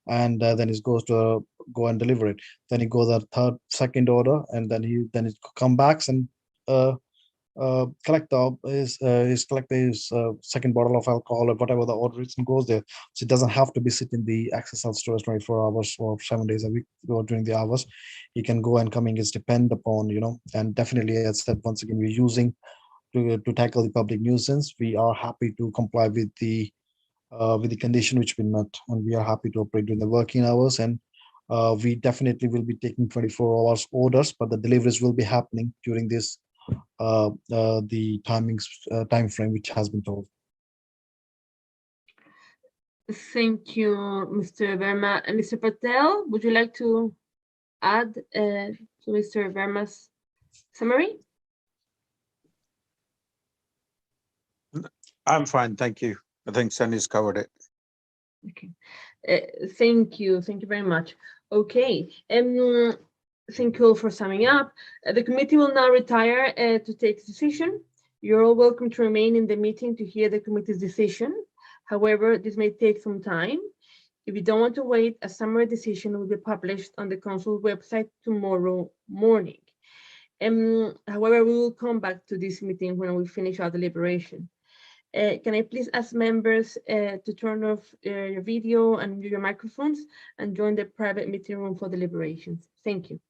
and then he goes to go and deliver it. Then he goes a second order, and then he come back and collect his second bottle of alcohol or whatever the order is, and goes there. So it doesn't have to be sitting in the access health stores 24 hours or 7 days a week or during the hours. He can go and coming is depend upon, and definitely, as I said, once again, we're using to tackle the public nuisance. We are happy to comply with the condition which been met, and we are happy to operate during the working hours. And we definitely will be taking 24 hours orders, but the deliveries will be happening during this the time frame which has been told. Thank you, Mr. Verma. Mr. Patel, would you like to add to Mr. Verma's summary? I'm fine, thank you. I think Sunny's covered it. Okay, thank you very much. Okay, thank you all for summing up. The committee will now retire to take a decision. You're all welcome to remain in the meeting to hear the committee's decision. However, this may take some time. If you don't want to wait, a summary decision will be published on the council website tomorrow morning. However, we will come back to this meeting when we finish our deliberation. Can I please ask members to turn off your video and mute your microphones and join the private meeting room for deliberations? Thank you.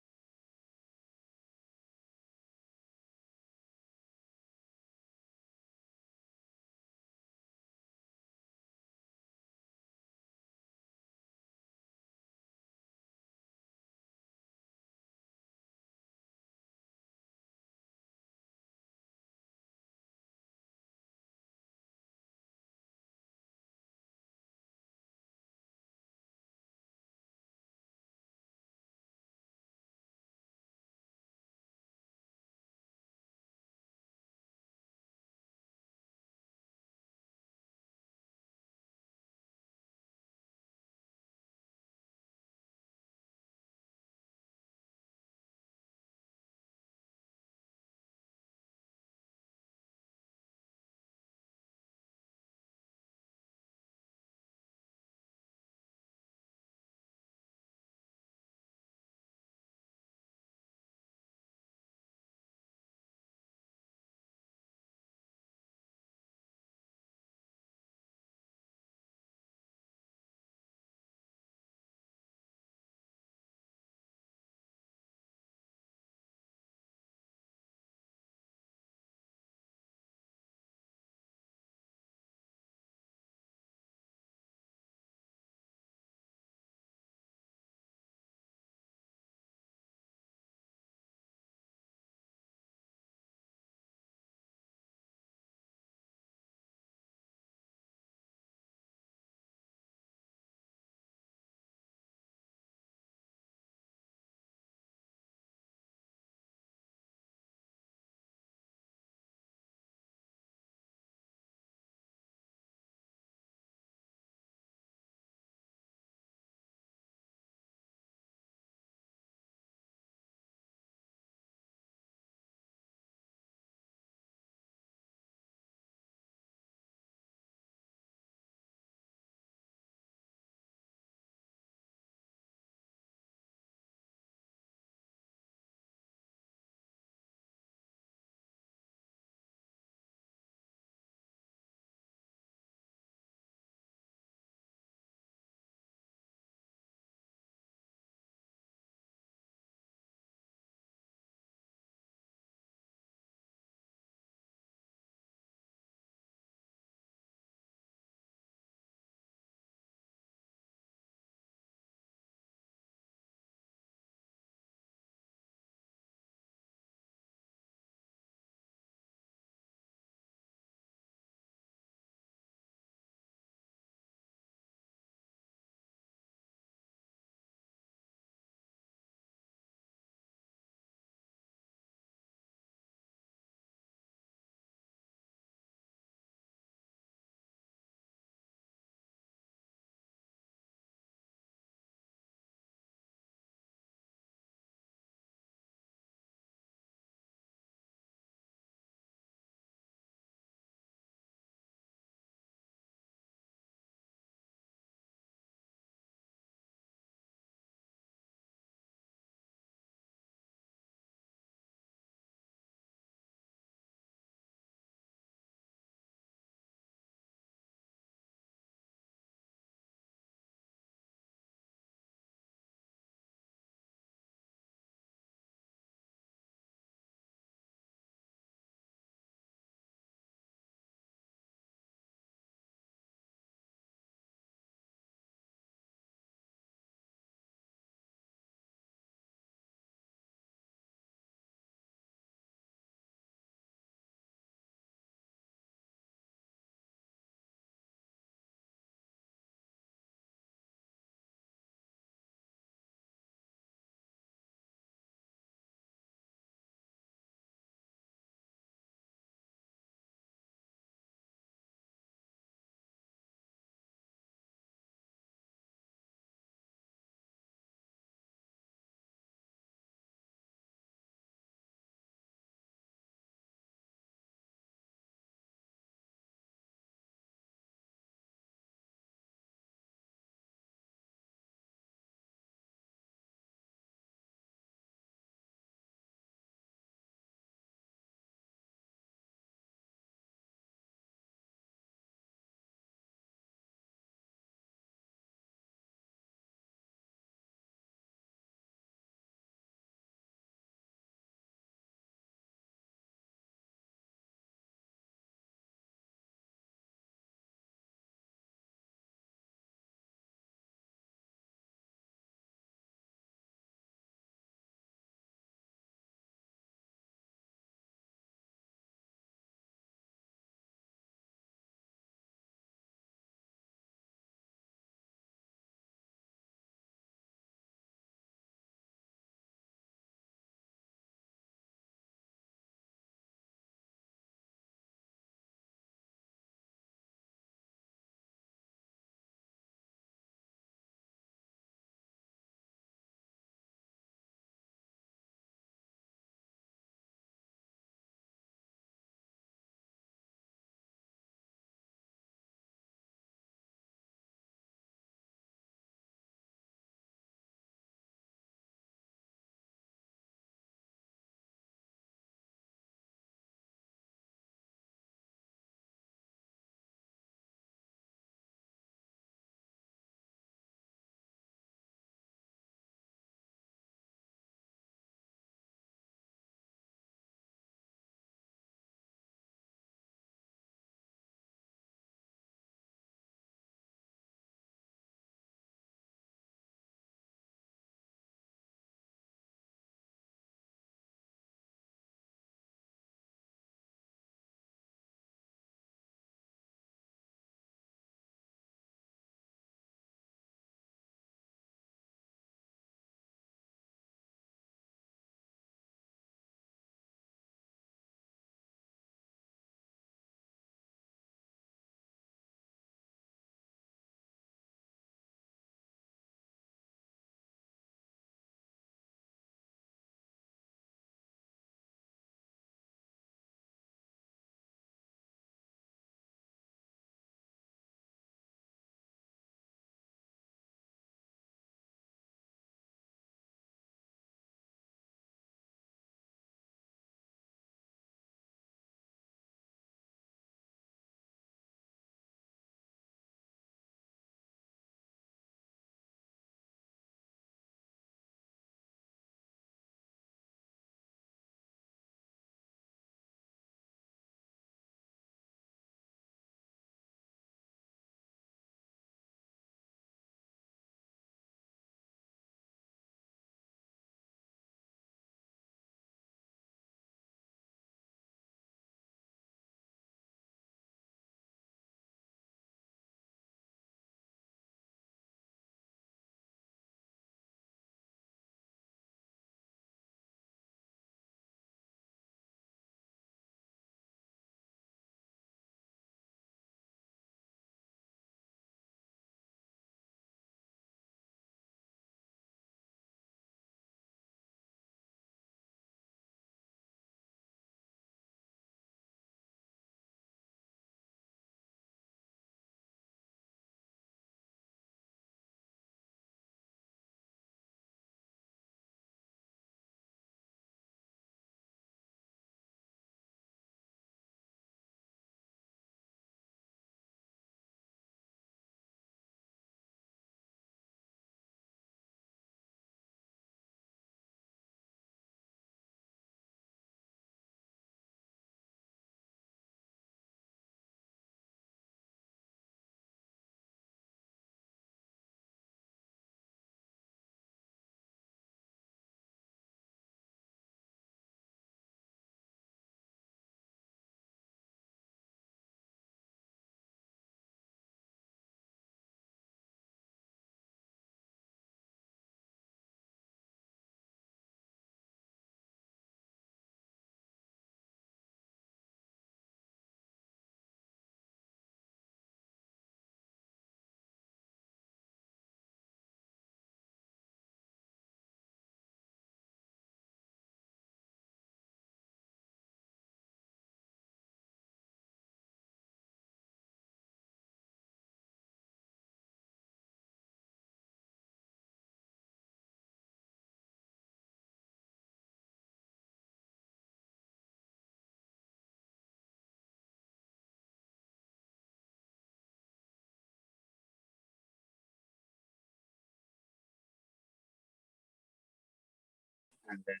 and then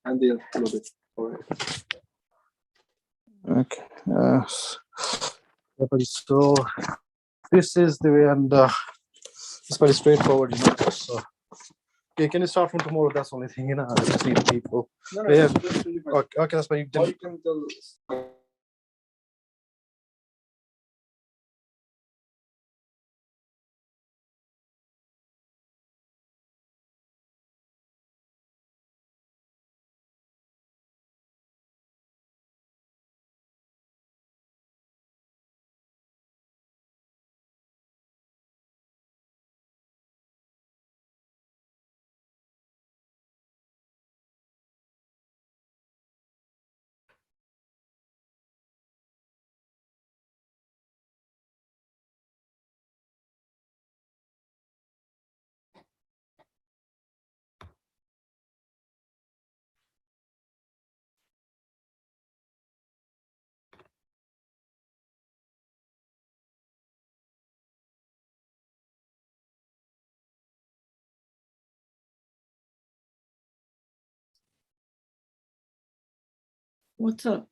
and then upload it. All right. Okay. So this is the way, and it's very straightforward, you know. So, okay, can you start from tomorrow? That's the only thing, you know. I just need people. No, Yeah. okay, that's why you or you can tell. What's up?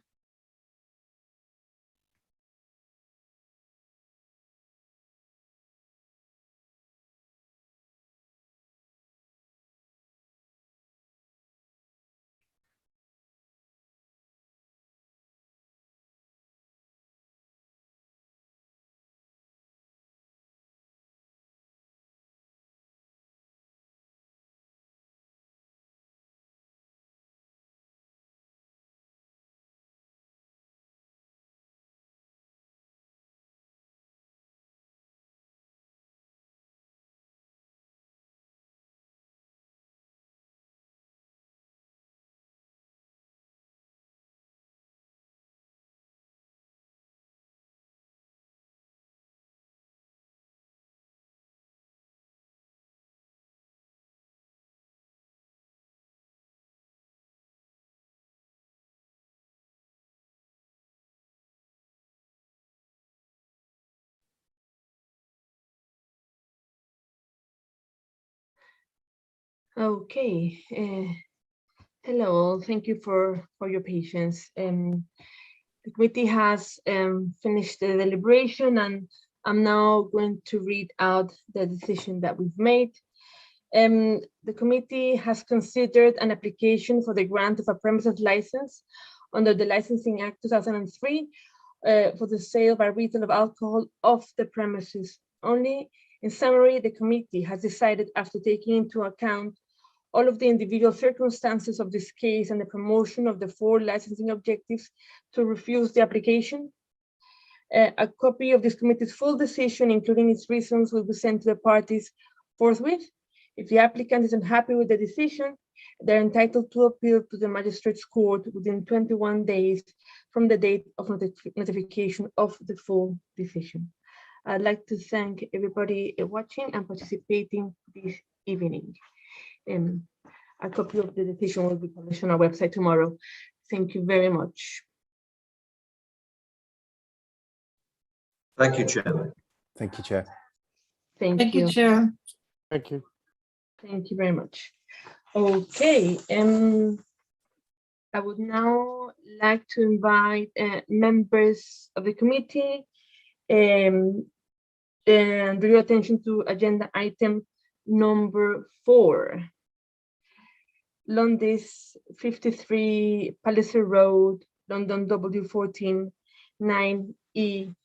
Okay. Hello all. Thank you for your patience. The committee has finished the deliberation, and I'm now going to read out the decision that we've made. The committee has considered an application for the grant of a premises license under the Licensing Act 2003 for the sale by retail of alcohol off the premises only. In summary, the committee has decided, after taking into account all of the individual circumstances of this case and the promotion of the 4 licensing objectives, to refuse the application. A copy of this committee's full decision, including its reasons, will be sent to the parties forthwith. If the applicant is unhappy with the decision, they're entitled to appeal to the Magistrates' Court within 21 days from the date of notification of the full decision. I'd like to thank everybody watching and participating this evening. A copy of the decision will be published on our website tomorrow. Thank you very much. Thank you, Chairman. Thank you, Chair. Thank you. Chair. Thank you. Thank you very much. Okay, I would now like to invite members of the committee and draw your attention to agenda item number 4. Londis 53 Palliser Road, London W14 9EB.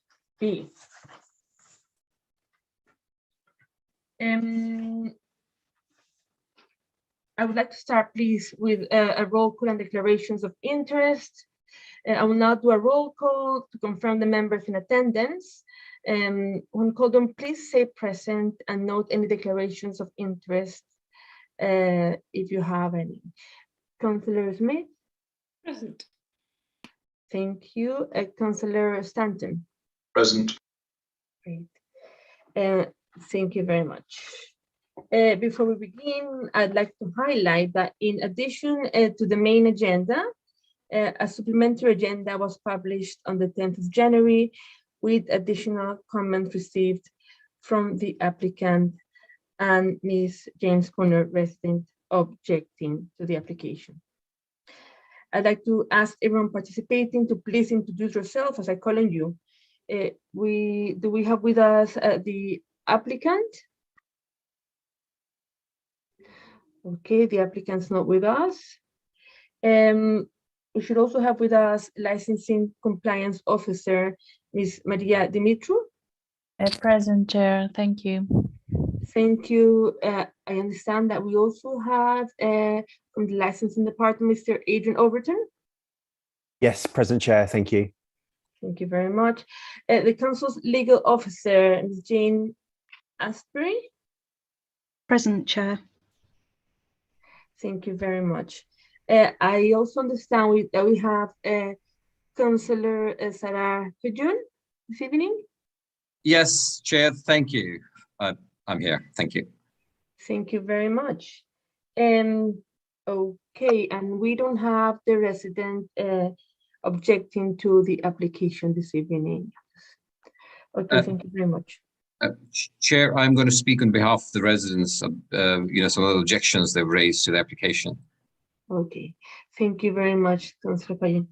I would like to start, please, with a roll call and declarations of interest. I will now do a roll call to confirm the members in attendance. When called on, please say present and note any declarations of interest if you have any. Councillor Smith? Present. Thank you. Councillor Stanton? Present. Great. Thank you very much. Before we begin, I'd like to highlight that in addition to the main agenda, a supplementary agenda was published on the 10th of January with additional comments received from the applicant and Ms. James Corner, resident objecting to the application. I'd like to ask everyone participating to please introduce yourself as I call on you. Do we have with us the applicant? Okay, the applicant's not with us. We should also have with us licensing compliance officer, Ms. Maria Dimitru. Present, Chair. Thank you. Thank you. I understand that we also have from the licensing department, Mr. Adrian Overton. Yes, present, Chair. Thank you. Thank you very much. The council's legal officer, Ms. Jane Asprey. Present, Chair. Thank you very much. I also understand that we have Councillor Sarah Kujun this evening. Yes, Chair, thank you. I'm here, thank you. Thank you very much. Okay, and we don't have the resident objecting to the application this evening. Okay, thank you very much. Chair, I'm going to speak on behalf of the residents of, some of the objections they've raised to the application. Okay, thank you very much, Councillor Payan.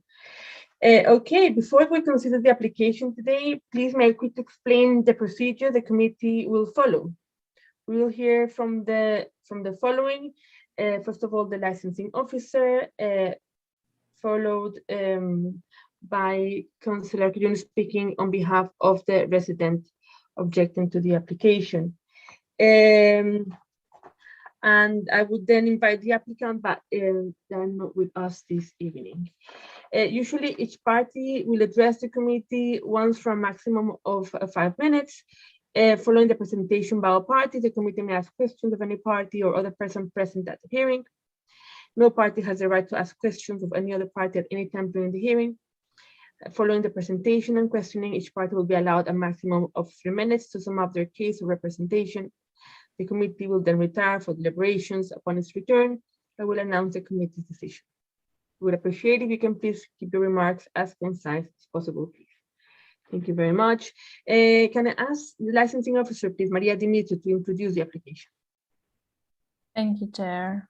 Okay, before we consider the application today, please may I quickly explain the procedure the committee will follow. We will hear from the following. First of all, the licensing officer, followed by Councillor Kujun speaking on behalf of the resident objecting to the application. And I would then invite the applicant, but they're not with us this evening. Usually each party will address the committee once for a maximum of 5 minutes. Following the presentation by all parties, the committee may ask questions of any party or other person present at the hearing. No party has the right to ask questions of any other party at any time during the hearing. Following the presentation and questioning, each party will be allowed a maximum of 3 minutes to sum up their case or representation. The committee will then retire for deliberations. Upon its return, I will announce the committee's decision. We would appreciate if you can please keep your remarks as concise as possible, please. Thank you very much. Can I ask the licensing officer, please, Maria Dimitru, to introduce the application? Thank you, Chair.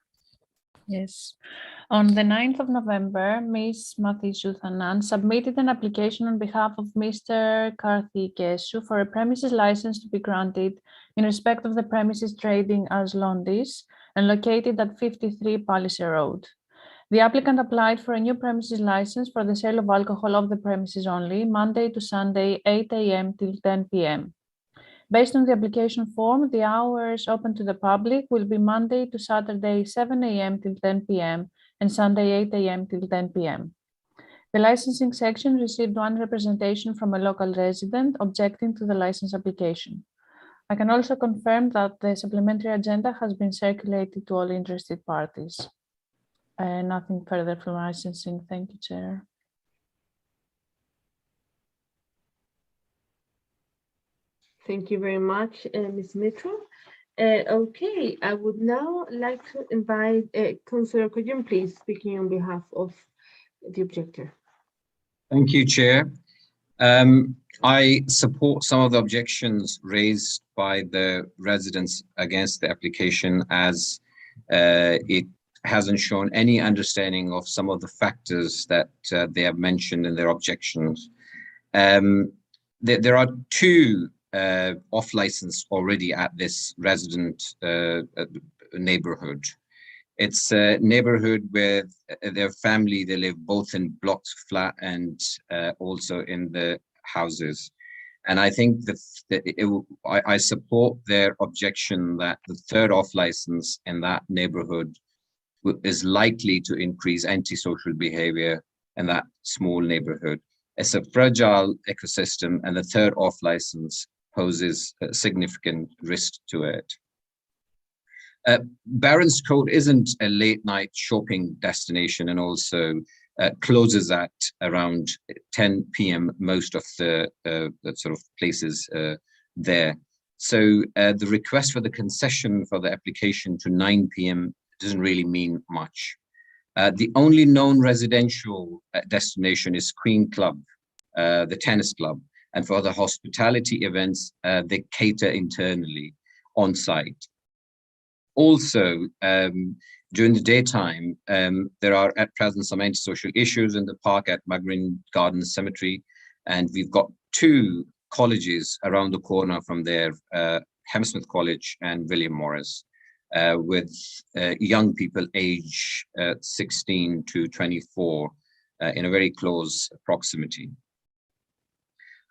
Yes. On the 9th of November, Ms. Mathisu Thanan submitted an application on behalf of Mr. Karthi Kesu for a premises license to be granted in respect of the premises trading as Londis and located at 53 Palliser Road. The applicant applied for a new premises license for the sale of alcohol off the premises only, Monday to Sunday, 8 a.m. till 10 p.m. Based on the application form, the hours open to the public will be Monday to Saturday, 7 a.m. till 10 p.m. and Sunday, 8 a.m. till 10 p.m. The licensing section received one representation from a local resident objecting to the license application. I can also confirm that the supplementary agenda has been circulated to all interested parties. Nothing further from licensing. Thank you, Chair. Thank you very much, Ms. Mitro. Okay, I would now like to invite Councillor Kujun, please, speaking on behalf of the objector. Thank you, Chair. I support some of the objections raised by the residents against the application, as it hasn't shown any understanding of some of the factors that they have mentioned in their objections. There are two off license already at this resident neighborhood. It's a neighborhood where their family, they live both in blocks flat and also in the houses. And I think that I support their objection that the third off license in that neighborhood is likely to increase antisocial behavior in that small neighborhood. It's a fragile ecosystem, and the third off license poses a significant risk to it. Barron's Court isn't a late night shopping destination, and also closes at around 10 p.m. most of the sort of places there. So the request for the concession for the application to 9 p.m. doesn't really mean much. The only known residential destination is Queen Club, the tennis club, and for the hospitality events, they cater internally on site. Also, during the daytime, there are at present some antisocial issues in the park at Magrin Gardens Cemetery, and we've got 2 colleges around the corner from there, Hammersmith College and William Morris, with young people age 16 to 24 in a very close proximity.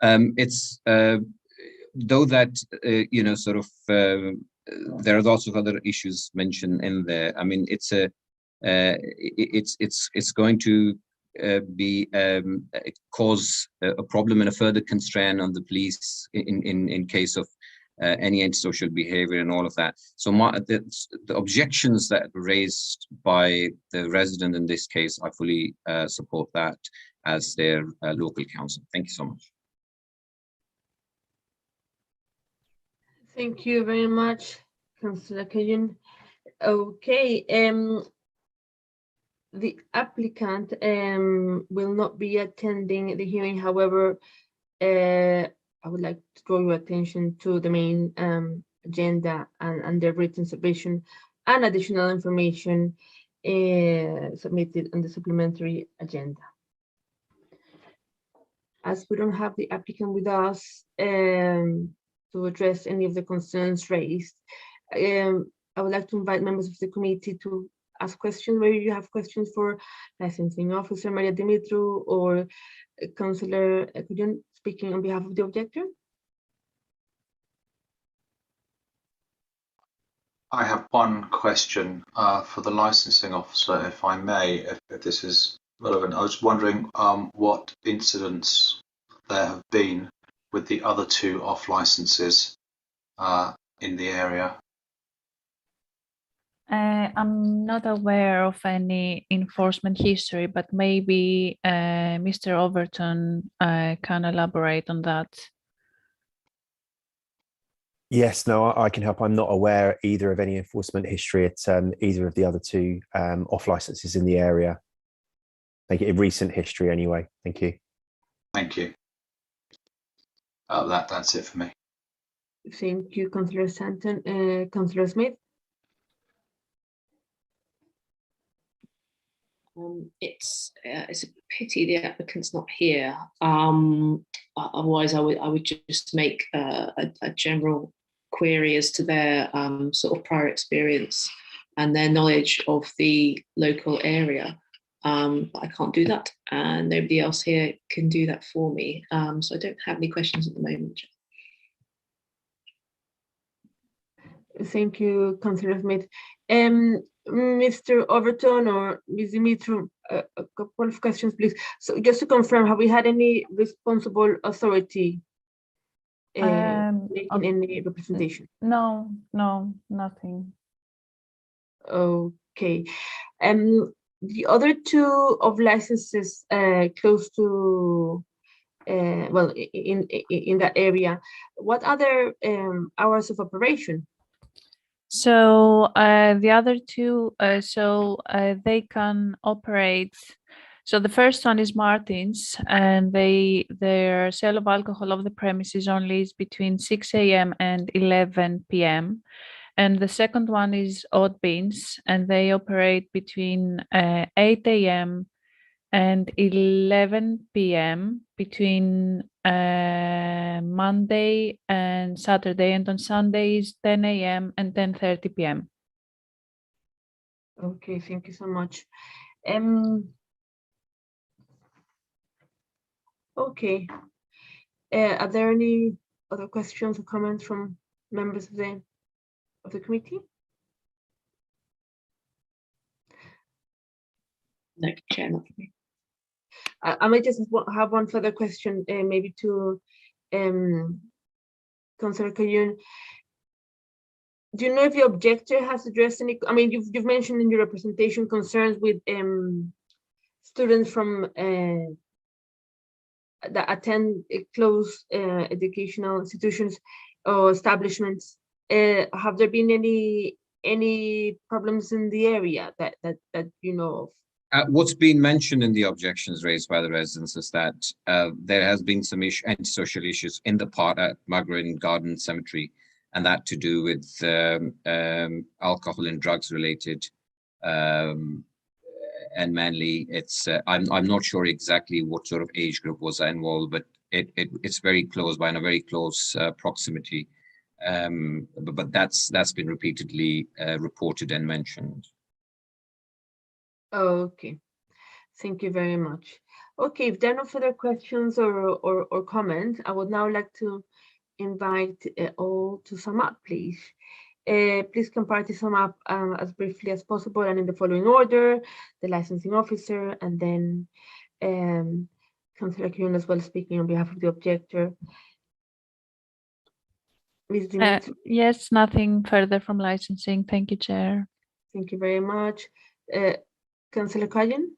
It's though that sort of there are lots of other issues mentioned in there. I mean, it's going to cause a problem and a further constraint on the police in case of any antisocial behavior and all of that. So the objections that were raised by the resident in this case, I fully support that as their local council. Thank you so much. Thank you very much, Councillor Kayoun. Okay, the applicant will not be attending the hearing. However, I would like to draw your attention to the main agenda and the written submission and additional information submitted on the supplementary agenda. As we don't have the applicant with us to address any of the concerns raised, I would like to invite members of the committee to ask questions. Maybe you have questions for licensing officer Maria Dimitru or Councillor Kayoun speaking on behalf of the objector. I have one question for the licensing officer, if I may, if this is relevant. I was wondering what incidents there have been with the other 2 off licenses in the area. I'm not aware of any enforcement history, but maybe Mr. Overton can elaborate on that. Yes, no, I can help. I'm not aware either of any enforcement history at either of the other 2 off licenses in the area. Like in recent history anyway. Thank you. Thank you. That's it for me. Thank you, Councillor Stanton. Councillor Smith. It's a pity the applicant's not here. Otherwise, I would just make a general query as to their sort of prior experience and their knowledge of the local area. But I can't do that, and nobody else here can do that for me. So I don't have any questions at the moment. Thank you, Councillor Smith. Mr. Overton or Ms. Dimitru, a couple of questions, please. So just to confirm, have we had any responsible authority making any representation? No, nothing. Okay. The other 2 of licenses close to, well, in that area, what other hours of operation? So the other 2, they can operate. So the first one is Martin's, and their sale of alcohol of the premises only is between 6 a.m. and 11 p.m. And the second one is Odd Beans, and they operate between 8 a.m. and 11 p.m. between Monday and Saturday, and on Sundays 10 a.m. and 10:30 p.m. Okay, thank you so much. Okay, are there any other questions or comments from members of the committee? No, Chair, not for me. I might just have one further question, maybe to Councillor Kayoun. Do you know if the objector has addressed any? I mean, you've mentioned in your representation concerns with students from that attend close educational institutions or establishments. Have there been any problems in the area that you know of? What's been mentioned in the objections raised by the residents is that there has been some antisocial issues in the park at Magrin Garden Cemetery, and that to do with alcohol and drugs related. And mainly, I'm not sure exactly what sort of age group was involved, but it's very close, by in a very close proximity. But that's been repeatedly reported and mentioned. Okay, thank you very much. Okay, if there are no further questions or comments, I would now like to invite all to sum up, please. Please can party sum up as briefly as possible and in the following order: the licensing officer, and then Councillor Kieran as well, speaking on behalf of the objector. Ms. Dimitri. Yes, nothing further from licensing. Thank you, Chair. Thank you very much. Councillor Kayan?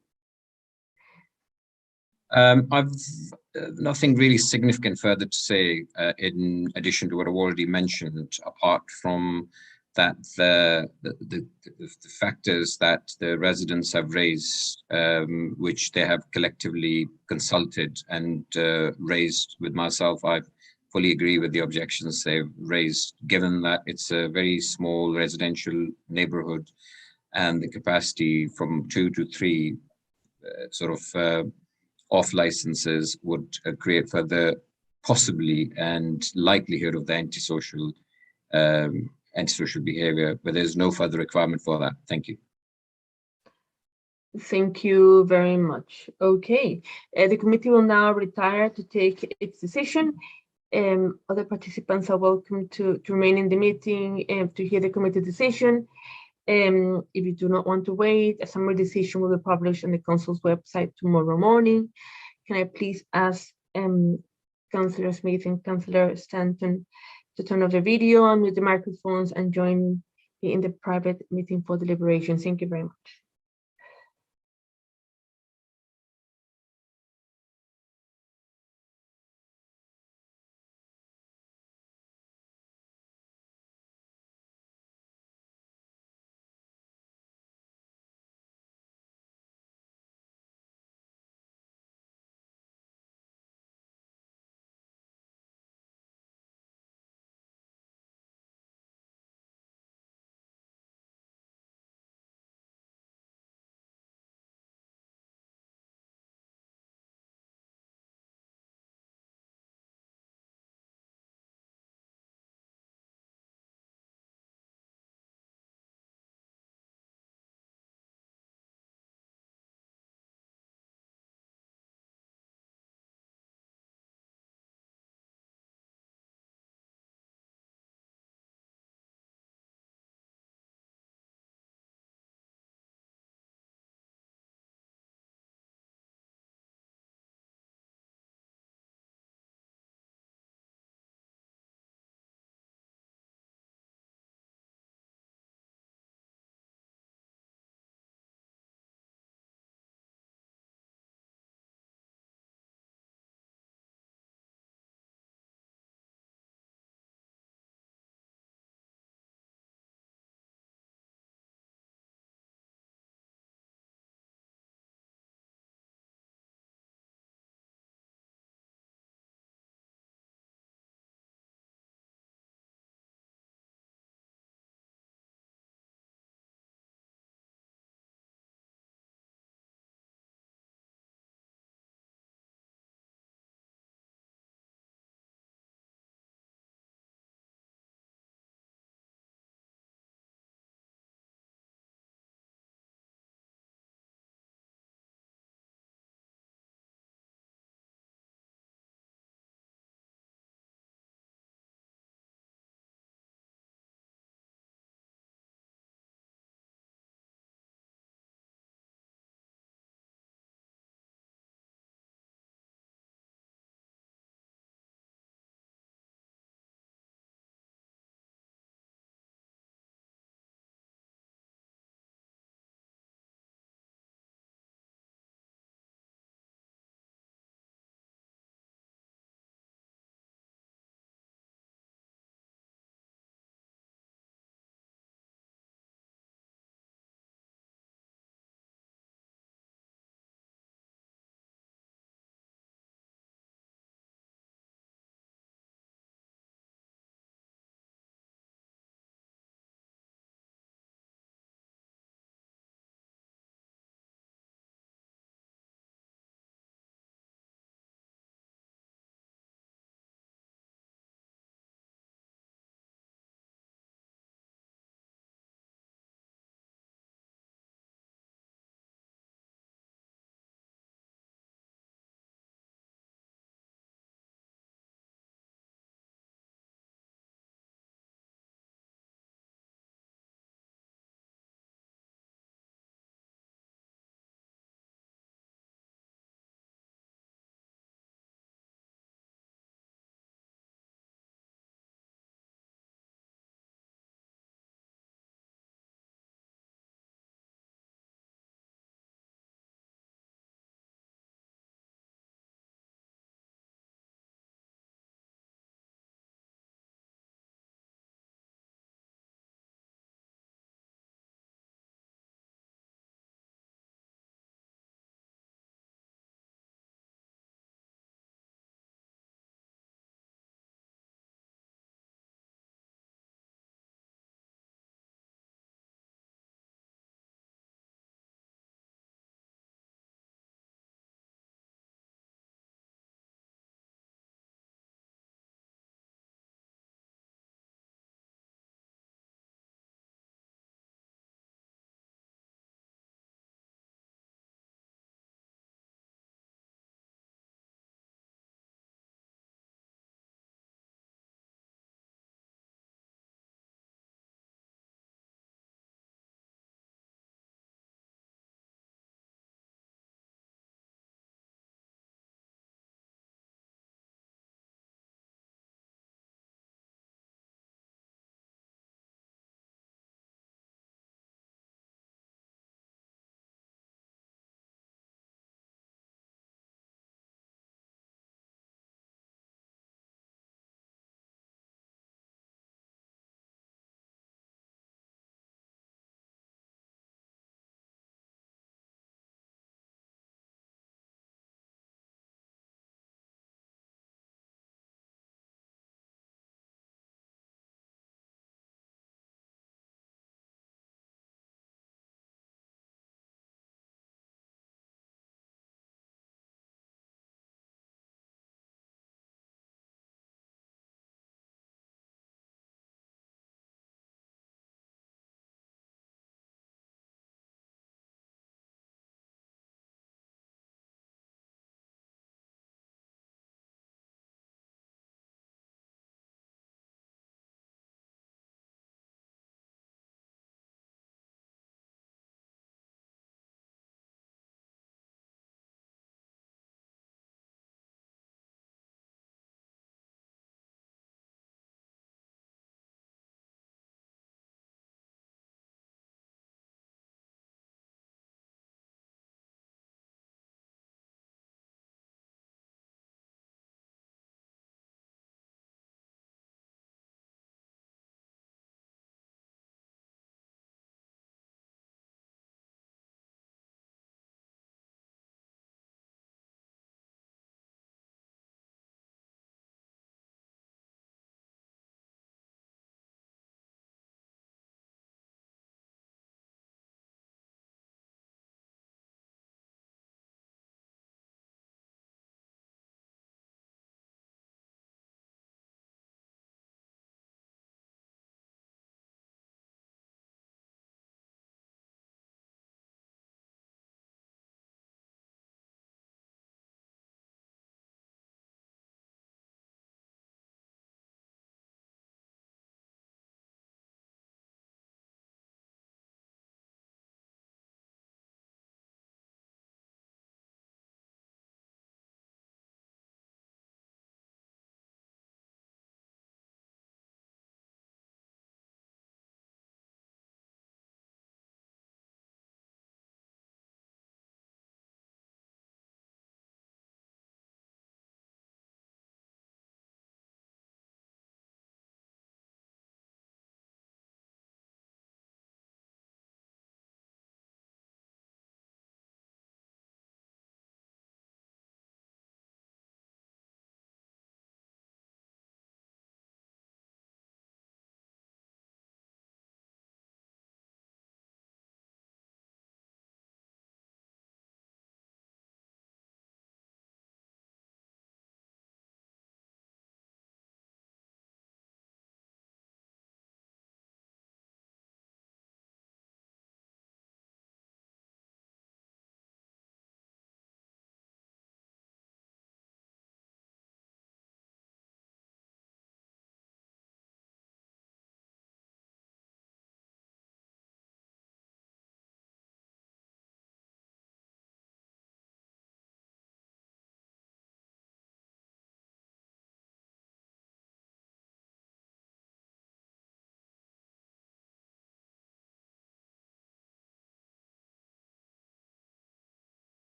I've nothing really significant further to say in addition to what I've already mentioned, apart from that the factors that the residents have raised, which they have collectively consulted and raised with myself. I fully agree with the objections they've raised, given that it's a very small residential neighborhood and the capacity from 2 to 3 off licenses would create further possibly and likelihood of the antisocial behavior, but there's no further requirement for that. Thank you. Thank you very much. Okay, the committee will now retire to take its decision. Other participants are welcome to remain in the meeting to hear the committee decision. If you do not want to wait, a summary decision will be published on the council's website tomorrow morning. Can I please ask Councillor Smith and Councillor Stanton to turn off the video and mute the microphones and join me in the private meeting for deliberation? Thank you very much.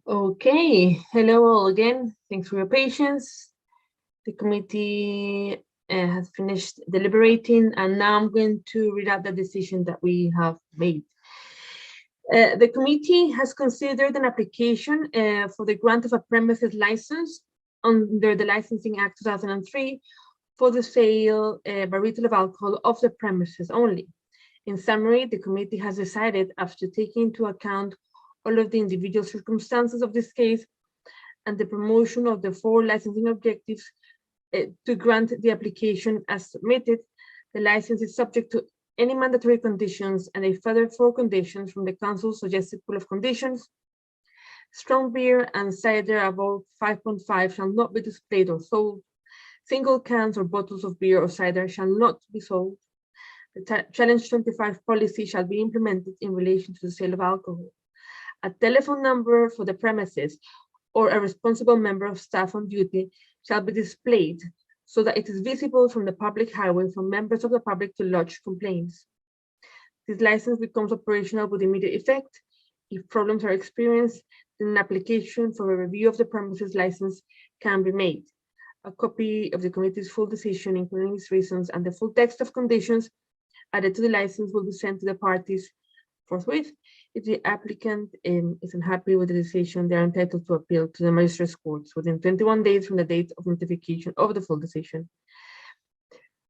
Okay, hello all again. Thanks for your patience. The committee has finished deliberating, and now I'm going to read out the decision that we have made. The committee has considered an application for the grant of a premises license under the Licensing Act 2003 for the sale by retail of alcohol of the premises only. In summary, the committee has decided, after taking into account all of the individual circumstances of this case and the promotion of the 4 licensing objectives, to grant the application as submitted. The license is subject to any mandatory conditions and a further 4 conditions from the Council's suggested pool of conditions. Strong beer and cider above 5.5 shall not be displayed or sold. Single cans or bottles of beer or cider shall not be sold. The Challenge 25 policy shall be implemented in relation to the sale of alcohol. A telephone number for the premises or a responsible member of staff on duty shall be displayed so that it is visible from the public highway for members of the public to lodge complaints. This license becomes operational with immediate effect. If problems are experienced, then an application for a review of the premises license can be made. A copy of the committee's full decision, including its reasons and the full text of conditions added to the license, will be sent to the parties forthwith. If the applicant is unhappy with the decision, they are entitled to appeal to the magistrate's courts within 21 days from the date of notification of the full decision.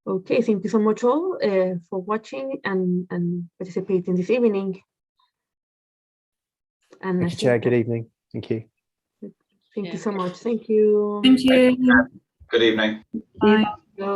Okay, thank you so much all for watching and participating this evening. And Thank you, Chair. Good evening. Thank you. Thank you so much. Thank you. Thank you. Good evening. Bye.